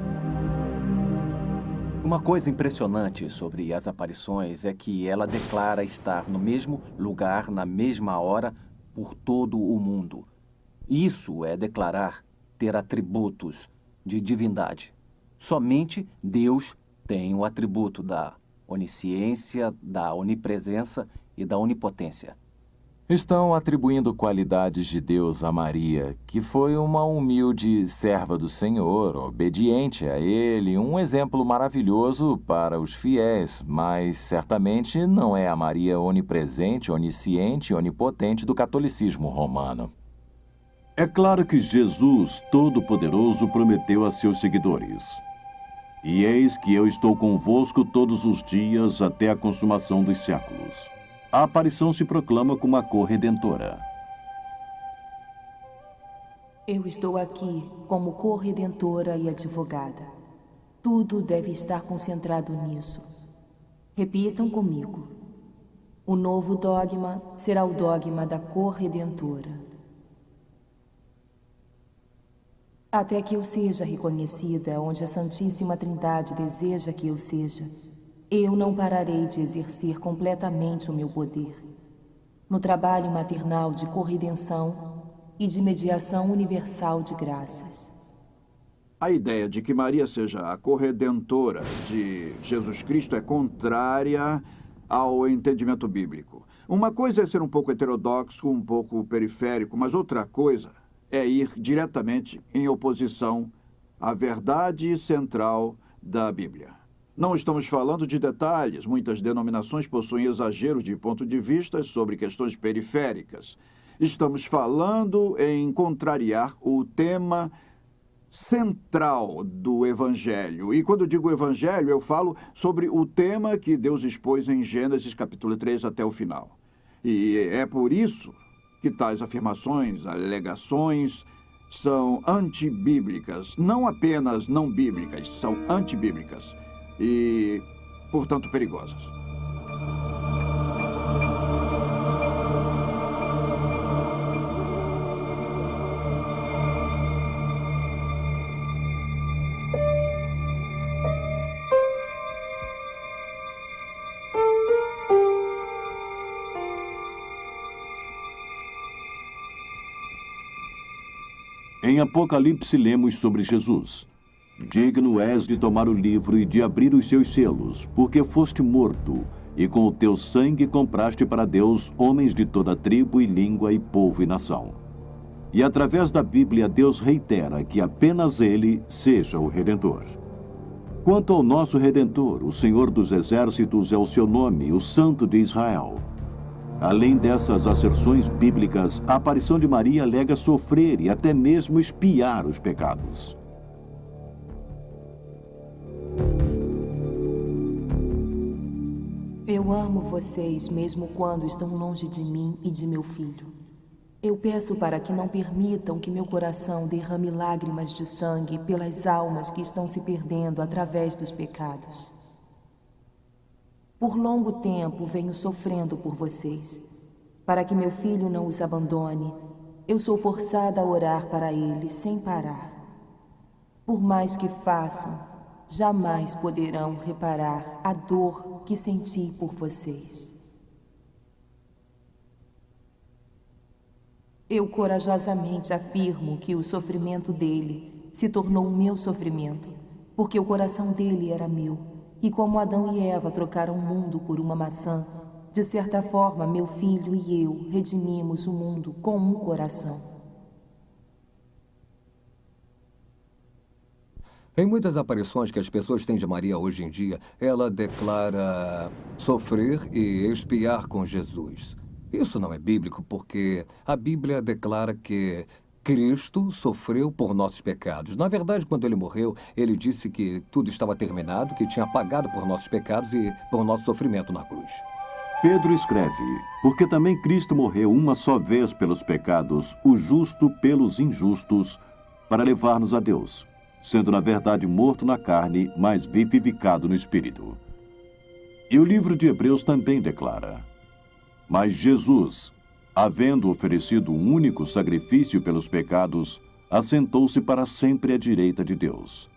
Uma coisa impressionante sobre as aparições é que ela declara estar no mesmo lugar, na mesma hora, por todo o mundo. Isso é declarar ter atributos de divindade. Somente Deus tem o atributo da onisciência, da onipresença e da onipotência. Estão atribuindo qualidades de Deus a Maria, que foi uma humilde serva do Senhor, obediente a Ele, um exemplo maravilhoso para os fiéis, mas certamente não é a Maria onipresente, onisciente e onipotente do catolicismo romano. É claro que Jesus Todo-Poderoso prometeu a seus seguidores: "E eis que eu estou convosco todos os dias até a consumação dos séculos." A aparição se proclama como a corredentora. Eu estou aqui como corredentora e advogada. Tudo deve estar concentrado nisso. Repitam comigo. O novo dogma será o dogma da corredentora. Até que eu seja reconhecida onde a Santíssima Trindade deseja que eu seja, eu não pararei de exercer completamente o meu poder. No trabalho maternal de corredenção e de mediação universal de graças. A ideia de que Maria seja a corredentora de Jesus Cristo é contrária ao entendimento bíblico. Uma coisa é ser um pouco heterodoxo, um pouco periférico, mas outra coisa é ir diretamente em oposição à verdade central da Bíblia. Não estamos falando de detalhes. Muitas denominações possuem exagero de ponto de vista sobre questões periféricas. Estamos falando em contrariar o tema central do Evangelho. E quando eu digo Evangelho, eu falo sobre o tema que Deus expôs em Gênesis capítulo 3 até o final. E é por isso que tais afirmações, alegações, são antibíblicas. Não apenas não bíblicas, são antibíblicas e, portanto, perigosas. Em Apocalipse lemos sobre Jesus: "Digno és de tomar o livro e de abrir os seus selos, porque foste morto, e com o teu sangue compraste para Deus homens de toda tribo e língua e povo e nação." E através da Bíblia, Deus reitera que apenas Ele seja o Redentor. Quanto ao nosso Redentor, o Senhor dos Exércitos é o seu nome, o Santo de Israel. Além dessas asserções bíblicas, a aparição de Maria alega sofrer e até mesmo expiar os pecados. Eu amo vocês mesmo quando estão longe de mim e de meu filho. Eu peço para que não permitam que meu coração derrame lágrimas de sangue pelas almas que estão se perdendo através dos pecados. Por longo tempo venho sofrendo por vocês. Para que meu filho não os abandone, eu sou forçada a orar para ele sem parar. Por mais que façam, jamais poderão reparar a dor que senti por vocês. Eu corajosamente afirmo que o sofrimento dele se tornou o meu sofrimento, porque o coração dele era meu. E como Adão e Eva trocaram o mundo por uma maçã, de certa forma, meu filho e eu redimimos o mundo com um coração. Em muitas aparições que as pessoas têm de Maria hoje em dia, ela declara sofrer e expiar com Jesus. Isso não é bíblico porque a Bíblia declara que Cristo sofreu por nossos pecados. Na verdade, quando ele morreu, ele disse que tudo estava terminado, que tinha pagado por nossos pecados e por nosso sofrimento na cruz. Pedro escreve: "Porque também Cristo morreu uma só vez pelos pecados, o justo pelos injustos, para levar-nos a Deus, sendo na verdade morto na carne, mas vivificado no Espírito." E o livro de Hebreus também declara: "Mas Jesus, havendo oferecido um único sacrifício pelos pecados, assentou-se para sempre à direita de Deus.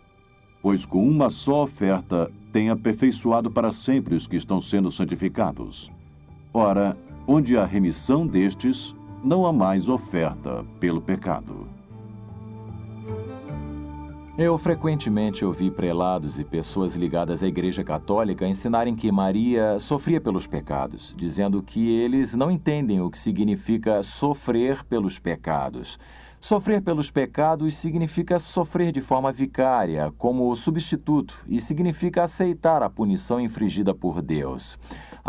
Pois com uma só oferta tem aperfeiçoado para sempre os que estão sendo santificados. Ora, onde há remissão destes, não há mais oferta pelo pecado." Eu frequentemente ouvi prelados e pessoas ligadas à Igreja Católica ensinarem que Maria sofria pelos pecados, dizendo que eles não entendem o que significa sofrer pelos pecados. Sofrer pelos pecados significa sofrer de forma vicária, como substituto, e significa aceitar a punição infligida por Deus.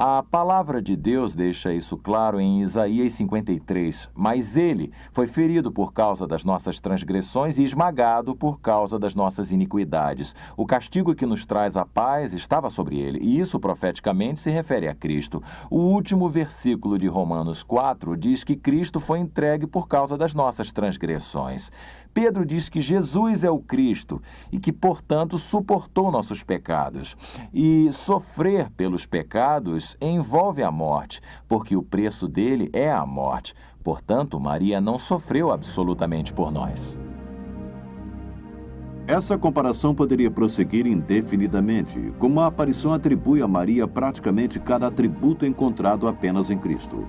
A palavra de Deus deixa isso claro em Isaías 53. Mas ele foi ferido por causa das nossas transgressões e esmagado por causa das nossas iniquidades. O castigo que nos traz a paz estava sobre ele, e isso profeticamente se refere a Cristo. O último versículo de Romanos 4 diz que Cristo foi entregue por causa das nossas transgressões. Pedro diz que Jesus é o Cristo e que, portanto, suportou nossos pecados. E sofrer pelos pecados envolve a morte, porque o preço dele é a morte. Portanto, Maria não sofreu absolutamente por nós. Essa comparação poderia prosseguir indefinidamente, como a aparição atribui a Maria praticamente cada atributo encontrado apenas em Cristo.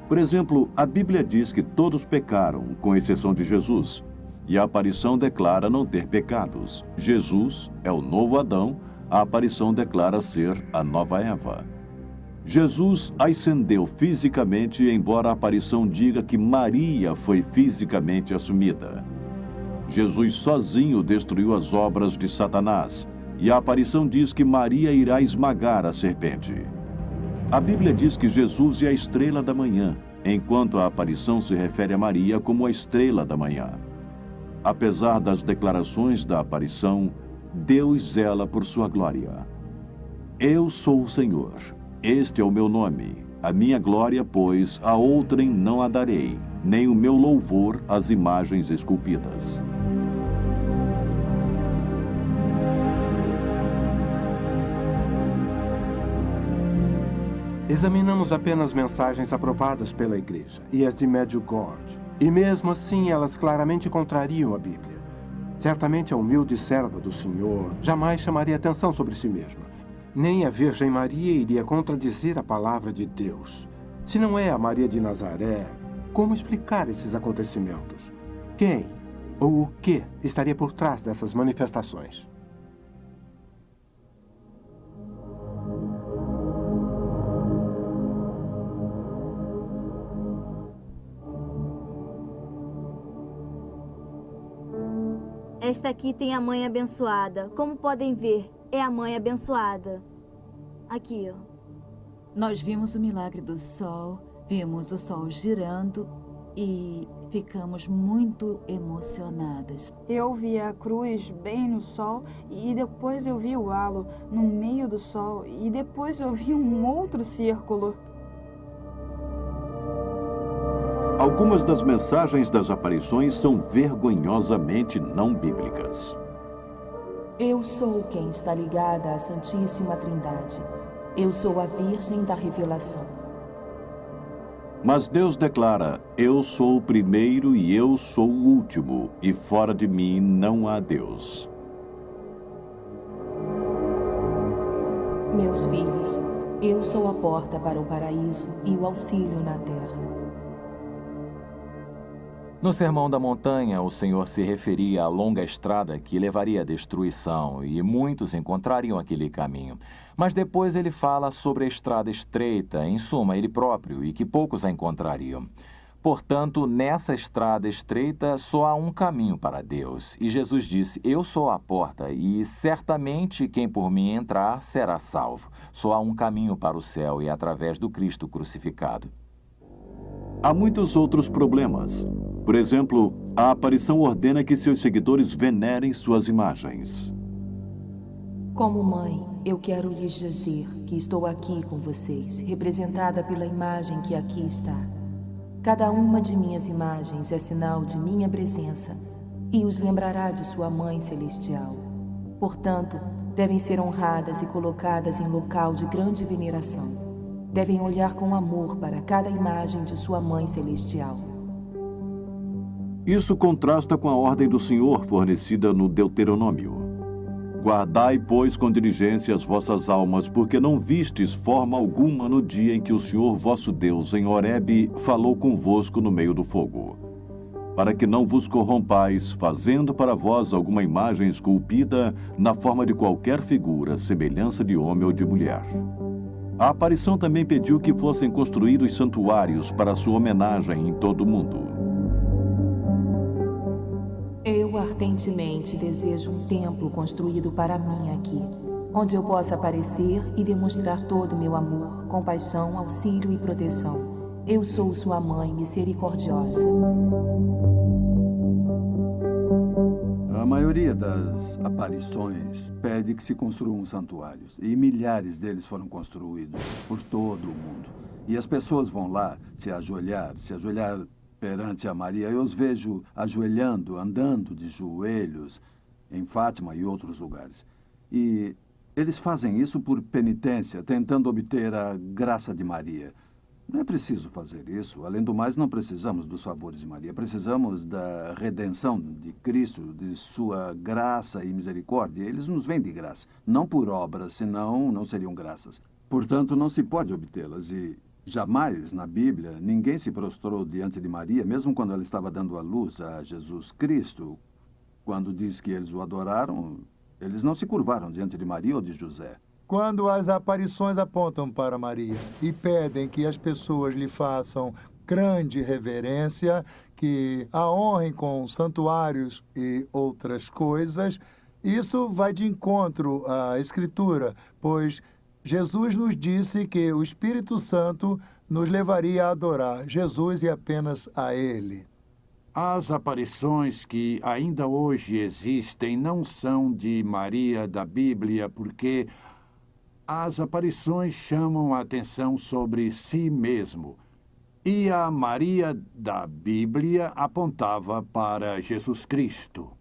Por exemplo, a Bíblia diz que todos pecaram, com exceção de Jesus. E a aparição declara não ter pecados. Jesus é o novo Adão, a aparição declara ser a nova Eva. Jesus ascendeu fisicamente, embora a aparição diga que Maria foi fisicamente assumida. Jesus sozinho destruiu as obras de Satanás, e a aparição diz que Maria irá esmagar a serpente. A Bíblia diz que Jesus é a estrela da manhã, enquanto a aparição se refere a Maria como a estrela da manhã. Apesar das declarações da aparição, Deus zela por sua glória. Eu sou o Senhor, este é o meu nome. A minha glória, pois, a outrem não a darei, nem o meu louvor às imagens esculpidas. Examinamos apenas mensagens aprovadas pela Igreja e as de Medjugorje. E mesmo assim, elas claramente contrariam a Bíblia. Certamente a humilde serva do Senhor jamais chamaria atenção sobre si mesma. Nem a Virgem Maria iria contradizer a palavra de Deus. Se não é a Maria de Nazaré, como explicar esses acontecimentos? Quem ou o que estaria por trás dessas manifestações? Esta aqui tem a mãe abençoada. Como podem ver, é a mãe abençoada. Aqui, ó. Nós vimos o milagre do sol, vimos o sol girando e ficamos muito emocionadas. Eu vi a cruz bem no sol e depois eu vi o halo no meio do sol e depois eu vi um outro círculo. Algumas das mensagens das aparições são vergonhosamente não bíblicas. Eu sou quem está ligada à Santíssima Trindade. Eu sou a Virgem da Revelação. Mas Deus declara: eu sou o primeiro e eu sou o último, e fora de mim não há Deus. Meus filhos, eu sou a porta para o paraíso e o auxílio na terra. No Sermão da Montanha, o Senhor se referia à longa estrada que levaria à destruição, e muitos encontrariam aquele caminho. Mas depois ele fala sobre a estrada estreita, em suma, ele próprio, e que poucos a encontrariam. Portanto, nessa estrada estreita só há um caminho para Deus. E Jesus disse: eu sou a porta, e certamente quem por mim entrar será salvo. Só há um caminho para o céu, e é através do Cristo crucificado. Há muitos outros problemas. Por exemplo, a aparição ordena que seus seguidores venerem suas imagens. Como mãe, eu quero lhes dizer que estou aqui com vocês, representada pela imagem que aqui está. Cada uma de minhas imagens é sinal de minha presença e os lembrará de sua Mãe Celestial. Portanto, devem ser honradas e colocadas em local de grande veneração. Devem olhar com amor para cada imagem de sua Mãe Celestial. Isso contrasta com a ordem do Senhor fornecida no Deuteronômio. Guardai, pois, com diligência as vossas almas, porque não vistes forma alguma no dia em que o Senhor vosso Deus, em Horebe, falou convosco no meio do fogo. Para que não vos corrompais, fazendo para vós alguma imagem esculpida na forma de qualquer figura, semelhança de homem ou de mulher. A aparição também pediu que fossem construídos santuários para sua homenagem em todo o mundo. Eu ardentemente desejo um templo construído para mim aqui. onde eu possa aparecer e demonstrar todo o meu amor, compaixão, auxílio e proteção. Eu sou sua mãe misericordiosa. A maioria das aparições pede que se construam santuários, e milhares deles foram construídos por todo o mundo. E as pessoas vão lá se ajoelhar perante a Maria. Eu os vejo ajoelhando, andando de joelhos em Fátima e outros lugares. E eles fazem isso por penitência, tentando obter a graça de Maria. Não é preciso fazer isso. Além do mais, não precisamos dos favores de Maria. Precisamos da redenção de Cristo, de sua graça e misericórdia. Eles nos vêm de graça, não por obras, senão não seriam graças. Portanto, não se pode obtê-las. E jamais, na Bíblia, ninguém se prostrou diante de Maria, mesmo quando ela estava dando à luz a Jesus Cristo. Quando diz que eles o adoraram, eles não se curvaram diante de Maria ou de José. Quando as aparições apontam para Maria e pedem que as pessoas lhe façam grande reverência, que a honrem com santuários e outras coisas, isso vai de encontro à Escritura, pois Jesus nos disse que o Espírito Santo nos levaria a adorar Jesus e apenas a Ele. As aparições que ainda hoje existem não são de Maria da Bíblia, porque as aparições chamam a atenção sobre si mesmo. E a Maria da Bíblia apontava para Jesus Cristo.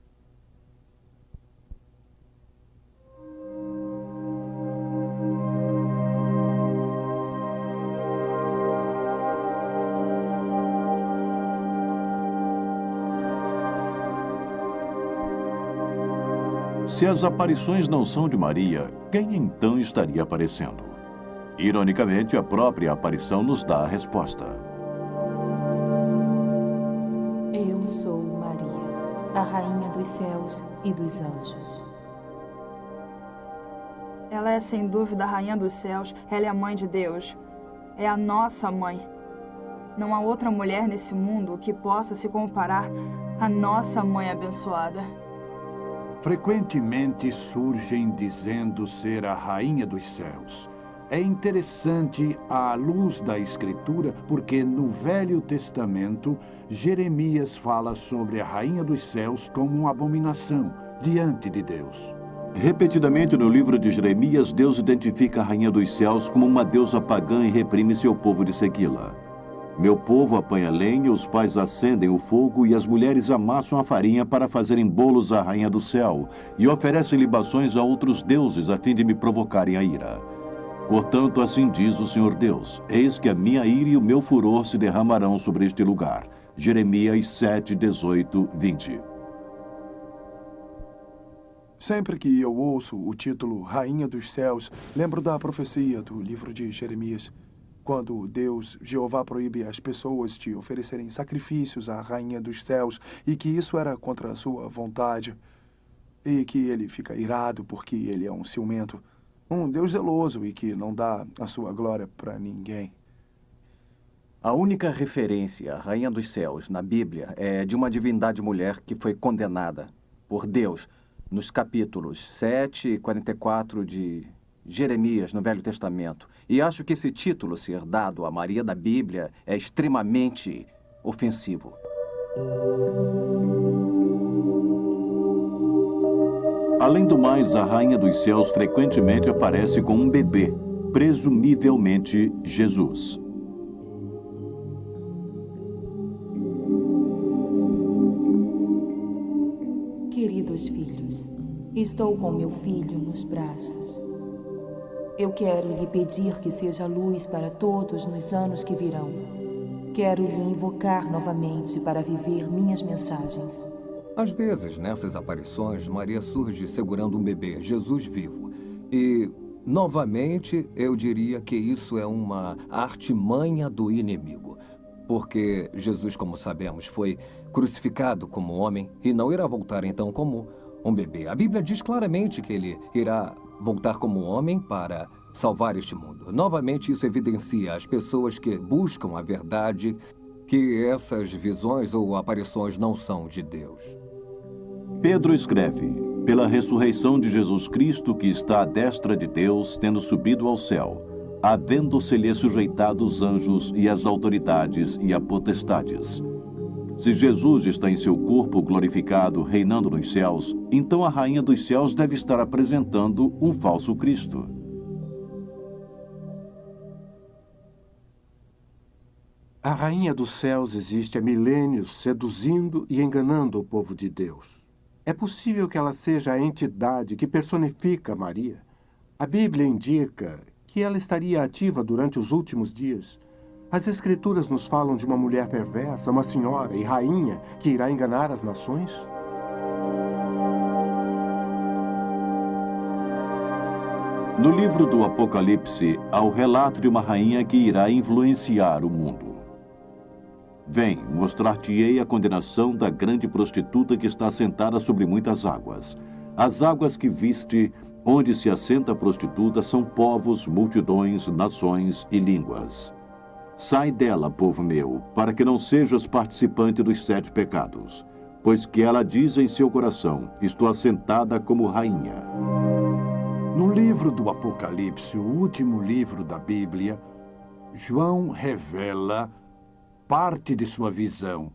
Se as aparições não são de Maria, quem então estaria aparecendo? Ironicamente, a própria aparição nos dá a resposta. Eu sou Maria, a rainha dos céus e dos anjos. Ela é, sem dúvida, a rainha dos céus. Ela é a mãe de Deus. É a nossa mãe. Não há outra mulher nesse mundo que possa se comparar à nossa mãe abençoada. Frequentemente surgem dizendo ser a rainha dos céus. É interessante à luz da Escritura, porque no Velho Testamento, Jeremias fala sobre a rainha dos céus como uma abominação diante de Deus. Repetidamente no livro de Jeremias, Deus identifica a rainha dos céus como uma deusa pagã e reprime seu povo de segui-la. Meu povo apanha lenha, os pais acendem o fogo e as mulheres amassam a farinha para fazerem bolos à rainha do céu e oferecem libações a outros deuses a fim de me provocarem a ira. Portanto, assim diz o Senhor Deus, eis que a minha ira e o meu furor se derramarão sobre este lugar. Jeremias 7, 18, 20. Sempre que eu ouço o título Rainha dos Céus, lembro da profecia do livro de Jeremias, quando Deus, Jeová, proíbe as pessoas de oferecerem sacrifícios à Rainha dos Céus e que isso era contra a sua vontade e que ele fica irado porque ele é um ciumento, um Deus zeloso e que não dá a sua glória para ninguém. A única referência à Rainha dos Céus na Bíblia é de uma divindade mulher que foi condenada por Deus nos capítulos 7 e 44 de Jeremias, no Velho Testamento. E acho que esse título ser dado a Maria da Bíblia é extremamente ofensivo. Além do mais, a rainha dos céus frequentemente aparece com um bebê, presumivelmente Jesus. Queridos filhos, estou com meu filho nos braços. Eu quero lhe pedir que seja luz para todos nos anos que virão. Quero lhe invocar novamente para viver minhas mensagens. Às vezes, nessas aparições, Maria surge segurando um bebê, Jesus vivo. E, novamente, eu diria que isso é uma artimanha do inimigo. Porque Jesus, como sabemos, foi crucificado como homem e não irá voltar então como um bebê. A Bíblia diz claramente que ele irá voltar como homem para salvar este mundo. Novamente, isso evidencia as pessoas que buscam a verdade, que essas visões ou aparições não são de Deus. Pedro escreve: pela ressurreição de Jesus Cristo, que está à destra de Deus, tendo subido ao céu, havendo-se-lhe sujeitado os anjos e as autoridades e a potestades. Se Jesus está em seu corpo glorificado, reinando nos céus, então a rainha dos céus deve estar apresentando um falso Cristo. A rainha dos céus existe há milênios, seduzindo e enganando o povo de Deus. É possível que ela seja a entidade que personifica Maria. A Bíblia indica que ela estaria ativa durante os últimos dias. As Escrituras nos falam de uma mulher perversa, uma senhora e rainha que irá enganar as nações? No livro do Apocalipse, há o relato de uma rainha que irá influenciar o mundo. Vem, mostrar-te-ei a condenação da grande prostituta que está assentada sobre muitas águas. As águas que viste, onde se assenta a prostituta, são povos, multidões, nações e línguas. Sai dela, povo meu, para que não sejas participante dos 7 pecados, pois que ela diz em seu coração, estou assentada como rainha. No livro do Apocalipse, o último livro da Bíblia, João revela parte de sua visão,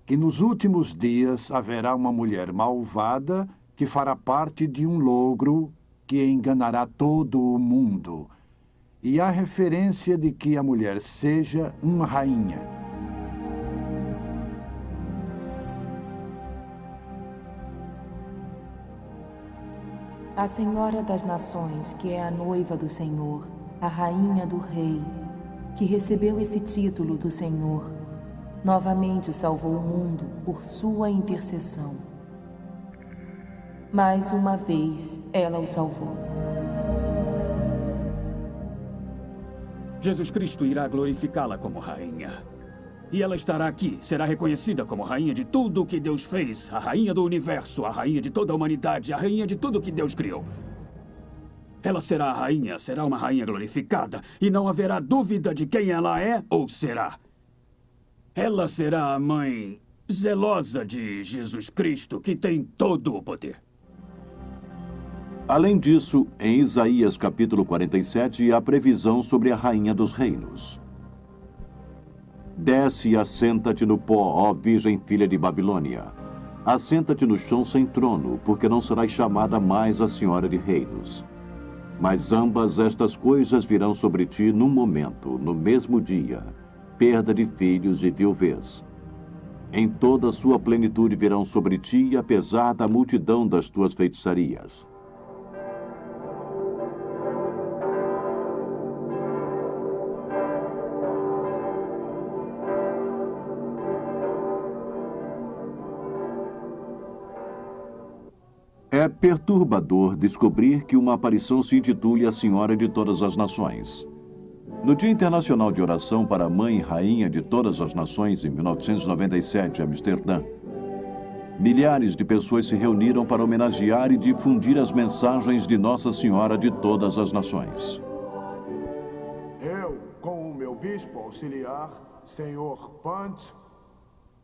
que nos últimos dias haverá uma mulher malvada que fará parte de um logro que enganará todo o mundo. E há referência de que a mulher seja uma rainha. A Senhora das Nações, que é a noiva do Senhor, a rainha do Rei, que recebeu esse título do Senhor, novamente salvou o mundo por sua intercessão. Mais uma vez, ela o salvou. Jesus Cristo irá glorificá-la como rainha. E ela estará aqui, será reconhecida como rainha de tudo o que Deus fez, a rainha do universo, a rainha de toda a humanidade, a rainha de tudo que Deus criou. Ela será a rainha, será uma rainha glorificada, e não haverá dúvida de quem ela é ou será. Ela será a mãe zelosa de Jesus Cristo, que tem todo o poder. Além disso, em Isaías capítulo 47, há previsão sobre a rainha dos reinos. Desce e assenta-te no pó, ó virgem filha de Babilônia. Assenta-te no chão sem trono, porque não serás chamada mais a senhora de reinos. Mas ambas estas coisas virão sobre ti num momento, no mesmo dia, perda de filhos e viuvez. Em toda a sua plenitude virão sobre ti, apesar da multidão das tuas feitiçarias. É perturbador descobrir que uma aparição se intitule a Senhora de Todas as Nações. No Dia Internacional de Oração para a Mãe e Rainha de Todas as Nações, em 1997, em Amsterdã, milhares de pessoas se reuniram para homenagear e difundir as mensagens de Nossa Senhora de Todas as Nações. Eu, com o meu bispo auxiliar, Senhor Pant,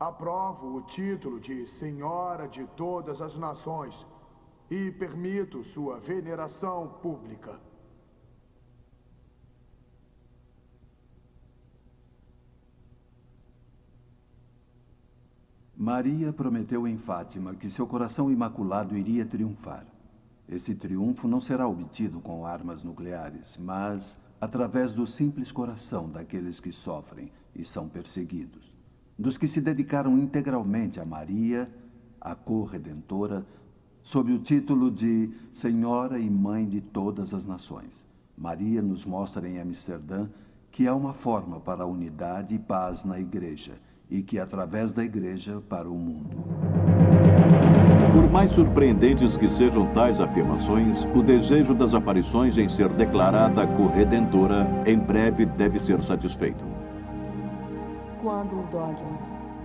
aprovo o título de Senhora de Todas as Nações e permito sua veneração pública. Maria prometeu em Fátima que seu coração imaculado iria triunfar. Esse triunfo não será obtido com armas nucleares, mas através do simples coração daqueles que sofrem e são perseguidos, dos que se dedicaram integralmente a Maria, a corredentora, sob o título de Senhora e Mãe de Todas as Nações. Maria nos mostra em Amsterdã que há uma forma para a unidade e paz na Igreja, e que através da Igreja para o mundo. Por mais surpreendentes que sejam tais afirmações, o desejo das aparições em ser declarada corredentora em breve deve ser satisfeito. Quando o dogma,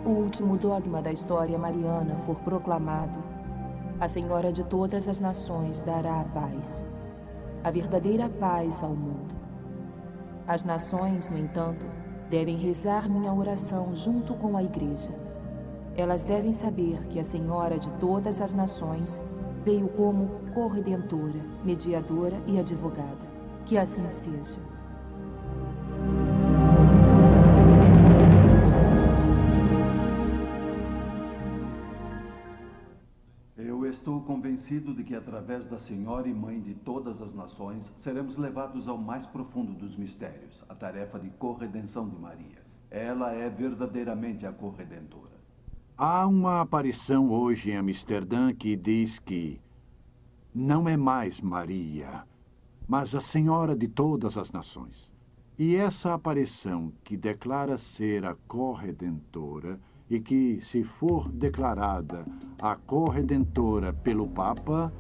o último dogma da história mariana, for proclamado, a Senhora de Todas as Nações dará a paz, a verdadeira paz ao mundo. As nações, no entanto, devem rezar minha oração junto com a Igreja. Elas devem saber que a Senhora de todas as nações veio como corredentora, mediadora e advogada. Que assim seja. Eu estou convencido de que, através da Senhora e Mãe de todas as nações, seremos levados ao mais profundo dos mistérios, a tarefa de corredenção de Maria. Ela é verdadeiramente a corredentora. Há uma aparição hoje em Amsterdã que diz que não é mais Maria, mas a Senhora de todas as nações. E essa aparição que declara ser a corredentora e que, se for declarada a corredentora pelo Papa,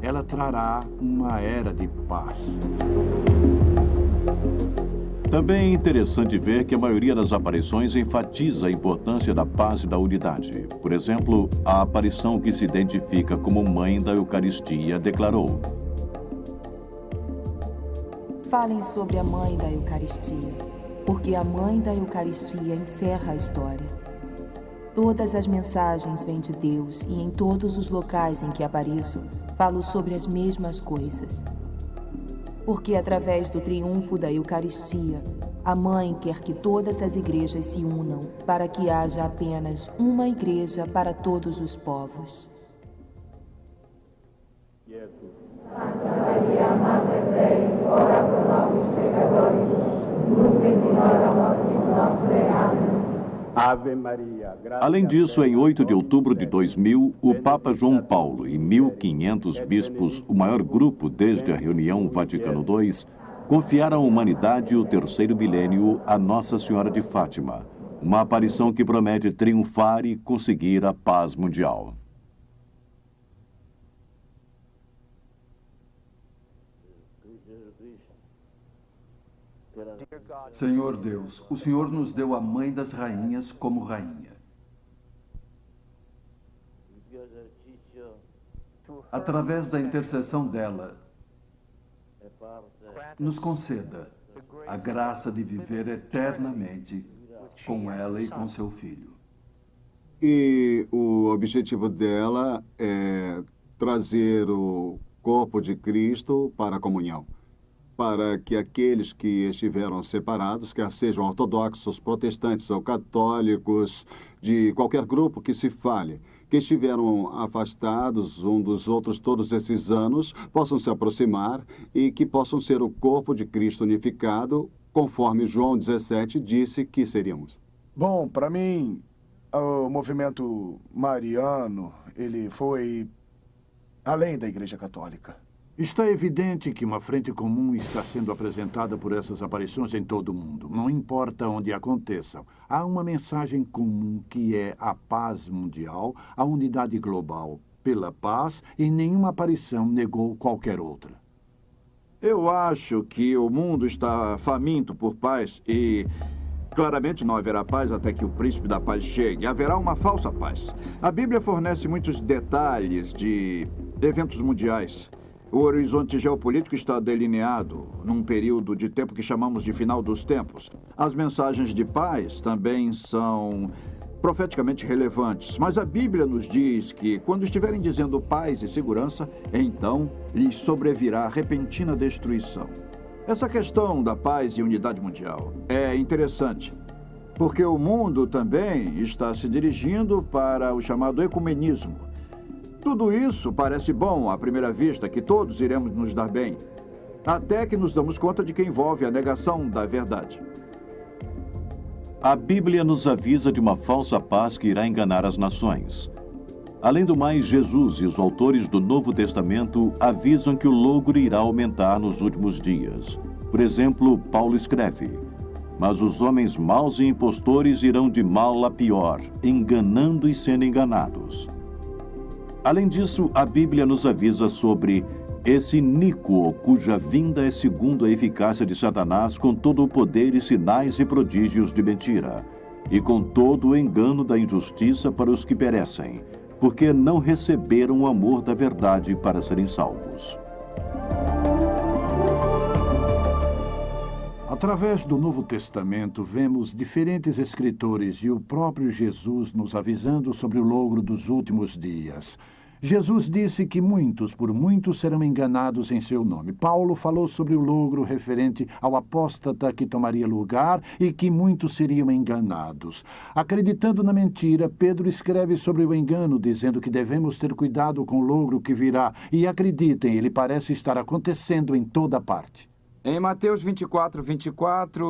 ela trará uma era de paz. Também é interessante ver que a maioria das aparições enfatiza a importância da paz e da unidade. Por exemplo, a aparição que se identifica como Mãe da Eucaristia declarou: Falem sobre a Mãe da Eucaristia, porque a Mãe da Eucaristia encerra a história. Todas as mensagens vêm de Deus e em todos os locais em que apareço, falo sobre as mesmas coisas. Porque através do triunfo da Eucaristia, a Mãe quer que todas as igrejas se unam para que haja apenas uma igreja para todos os povos. Santa Maria, Madre Dei, ora pro nobis peccadoris, nunc et in hora mortis nostre. Amém. Ave Maria, Além disso, em 8 de outubro de 2000, o Papa João Paulo e 1.500 bispos, o maior grupo desde a reunião Vaticano II, confiaram à humanidade o terceiro milênio a Nossa Senhora de Fátima, uma aparição que promete triunfar e conseguir a paz mundial. Senhor Deus, o Senhor nos deu a Mãe das Rainhas como rainha. Através da intercessão dela, nos conceda a graça de viver eternamente com ela e com seu filho. E o objetivo dela é trazer o corpo de Cristo para a comunhão, para que aqueles que estiveram separados, quer sejam ortodoxos, protestantes ou católicos, de qualquer grupo que se fale, que estiveram afastados um dos outros todos esses anos, possam se aproximar e que possam ser o corpo de Cristo unificado, conforme João 17 disse que seríamos. Bom, para mim, o movimento mariano, ele foi além da Igreja Católica. Está evidente que uma frente comum está sendo apresentada por essas aparições em todo o mundo. Não importa onde aconteçam. Há uma mensagem comum que é a paz mundial, a unidade global pela paz, e nenhuma aparição negou qualquer outra. Eu acho que o mundo está faminto por paz e claramente não haverá paz até que o príncipe da paz chegue. Haverá uma falsa paz. A Bíblia fornece muitos detalhes de eventos mundiais. O horizonte geopolítico está delineado num período de tempo que chamamos de final dos tempos. As mensagens de paz também são profeticamente relevantes, mas a Bíblia nos diz que, quando estiverem dizendo paz e segurança, então lhes sobrevirá repentina destruição. Essa questão da paz e unidade mundial é interessante, porque o mundo também está se dirigindo para o chamado ecumenismo. Tudo isso parece bom à primeira vista, que todos iremos nos dar bem, até que nos damos conta de que envolve a negação da verdade. A Bíblia nos avisa de uma falsa paz que irá enganar as nações. Além do mais, Jesus e os autores do Novo Testamento avisam que o logro irá aumentar nos últimos dias. Por exemplo, Paulo escreve: mas os homens maus e impostores irão de mal a pior, enganando e sendo enganados. Além disso, a Bíblia nos avisa sobre esse iníquo, cuja vinda é segundo a eficácia de Satanás, com todo o poder e sinais e prodígios de mentira, e com todo o engano da injustiça para os que perecem, porque não receberam o amor da verdade para serem salvos. Através do Novo Testamento, vemos diferentes escritores e o próprio Jesus nos avisando sobre o logro dos últimos dias. Jesus disse que muitos, por muitos, serão enganados em seu nome. Paulo falou sobre o logro referente ao apóstata que tomaria lugar e que muitos seriam enganados. Acreditando na mentira, Pedro escreve sobre o engano, dizendo que devemos ter cuidado com o logro que virá. E acreditem, ele parece estar acontecendo em toda parte. Em Mateus 24,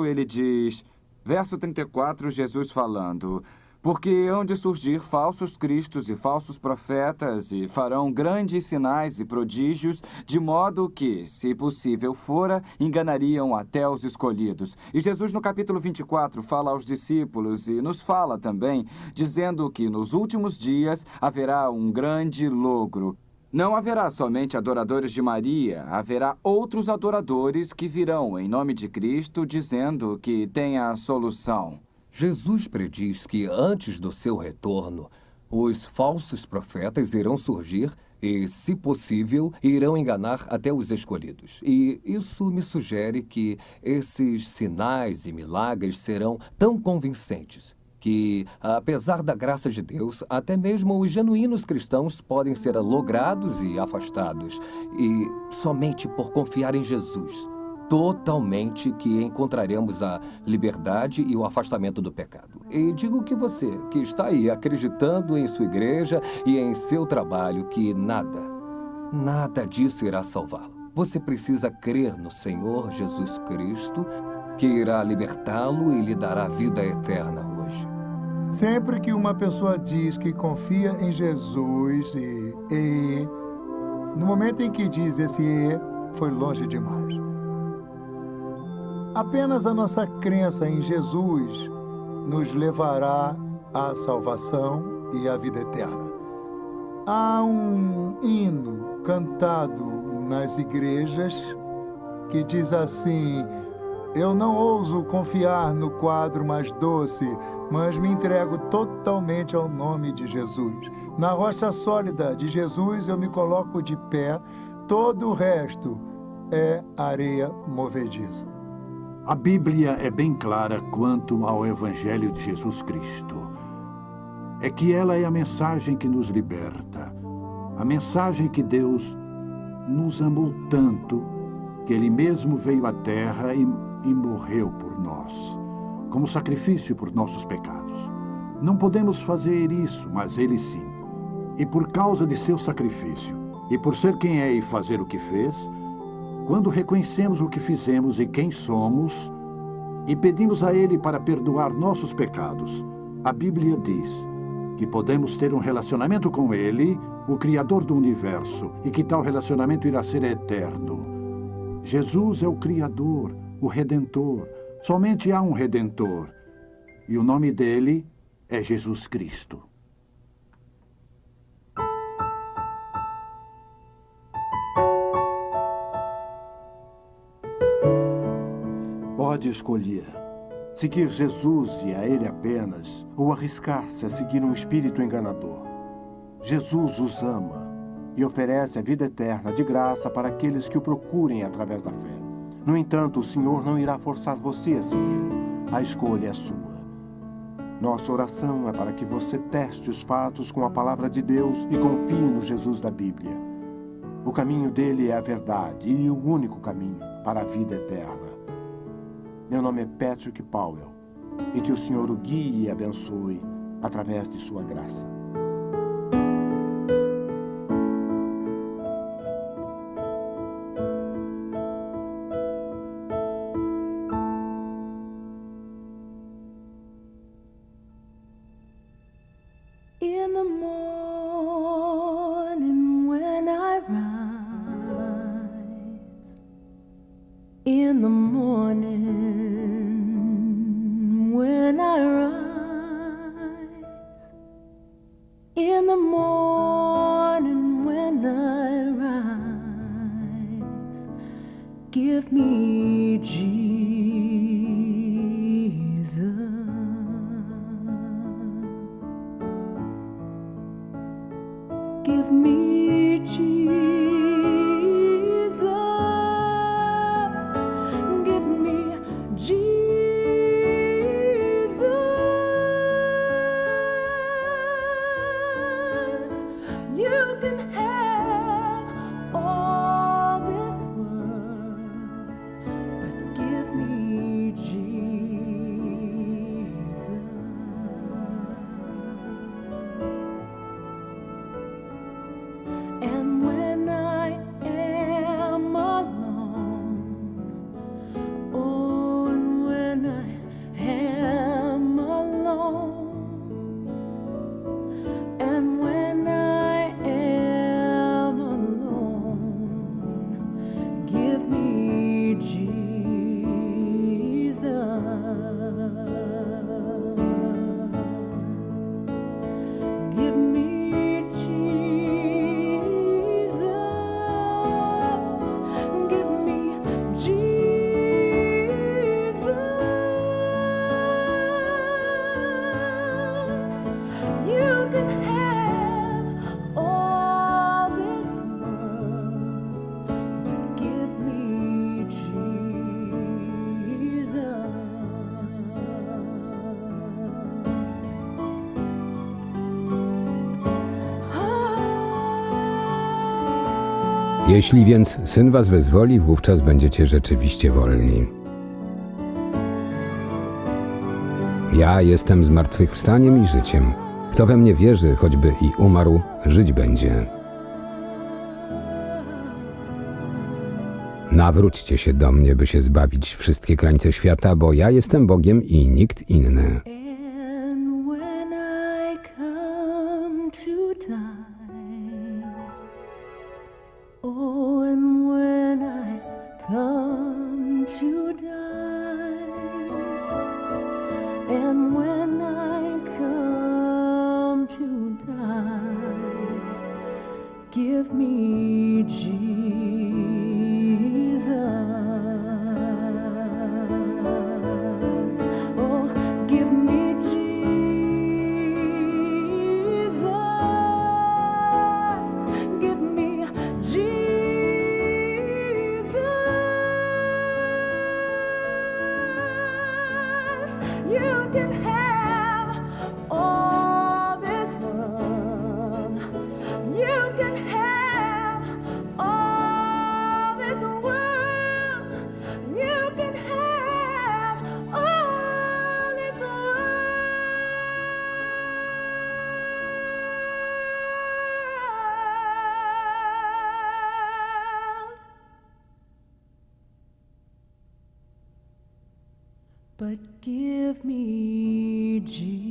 ele diz, verso 34, Jesus falando... Porque hão de surgir falsos cristos e falsos profetas, e farão grandes sinais e prodígios, de modo que, se possível fora, enganariam até os escolhidos. E Jesus, no capítulo 24, fala aos discípulos e nos fala também, dizendo que nos últimos dias haverá um grande logro. Não haverá somente adoradores de Maria, haverá outros adoradores que virão em nome de Cristo, dizendo que tem a solução. Jesus prediz que antes do seu retorno, os falsos profetas irão surgir e, se possível, irão enganar até os escolhidos. E isso me sugere que esses sinais e milagres serão tão convincentes que, apesar da graça de Deus, até mesmo os genuínos cristãos podem ser logrados e afastados, e somente por confiar em Jesus. Totalmente que encontraremos a liberdade e o afastamento do pecado. E digo que você, que está aí acreditando em sua igreja e em seu trabalho, que nada disso irá salvá-lo. Você precisa crer no Senhor Jesus Cristo, que irá libertá-lo e lhe dará vida eterna hoje. Sempre que uma pessoa diz que confia em Jesus no momento em que diz esse foi longe demais. Apenas a nossa crença em Jesus nos levará à salvação e à vida eterna. Há um hino cantado nas igrejas que diz assim: eu não ouso confiar no quadro mais doce, mas me entrego totalmente ao nome de Jesus. Na rocha sólida de Jesus eu me coloco de pé, todo o resto é areia movediça. A Bíblia é bem clara quanto ao Evangelho de Jesus Cristo. É que ela é a mensagem que nos liberta. A mensagem que Deus nos amou tanto que Ele mesmo veio à Terra e morreu por nós, como sacrifício por nossos pecados. Não podemos fazer isso, mas Ele sim. E por causa de seu sacrifício, e por ser quem é e fazer o que fez, quando reconhecemos o que fizemos e quem somos, e pedimos a Ele para perdoar nossos pecados, a Bíblia diz que podemos ter um relacionamento com Ele, o Criador do Universo, e que tal relacionamento irá ser eterno. Jesus é o Criador, o Redentor. Somente há um Redentor, e o nome dele é Jesus Cristo. Pode escolher seguir Jesus e a Ele apenas, ou arriscar-se a seguir um espírito enganador. Jesus os ama e oferece a vida eterna de graça para aqueles que o procurem através da fé. No entanto, o Senhor não irá forçar você a segui-lo. A escolha é sua. Nossa oração é para que você teste os fatos com a palavra de Deus e confie no Jesus da Bíblia. O caminho dele é a verdade e o único caminho para a vida eterna. Meu nome é Patrick Powell, e que o Senhor o guie e abençoe através de sua graça. In the morning when I rise, in the morning when I rise, in the morning when I rise, give me Jesus. Give me Jesus. Give me Jesus. can have all this world, but give me Jesus. And when I am alone, oh, and when I am alone, and when I am alone, give me Jesus. Give me Jesus. Give me Jesus. You can have all this world, but give me Jesus. Jeśli więc Syn was wyzwoli, wówczas będziecie rzeczywiście wolni. Ja jestem zmartwychwstaniem i życiem. Kto we mnie wierzy, choćby i umarł, żyć będzie. Nawróćcie się do mnie, by się zbawić wszystkie krańce świata, bo ja jestem Bogiem i nikt inny. And when I come to die, oh, and when I come to die, and when I come to die, give me Jesus. Oh, give me Jesus. Give me Jesus. You can have all this world. You can have all this world. You can have all this world. But give me Jesus.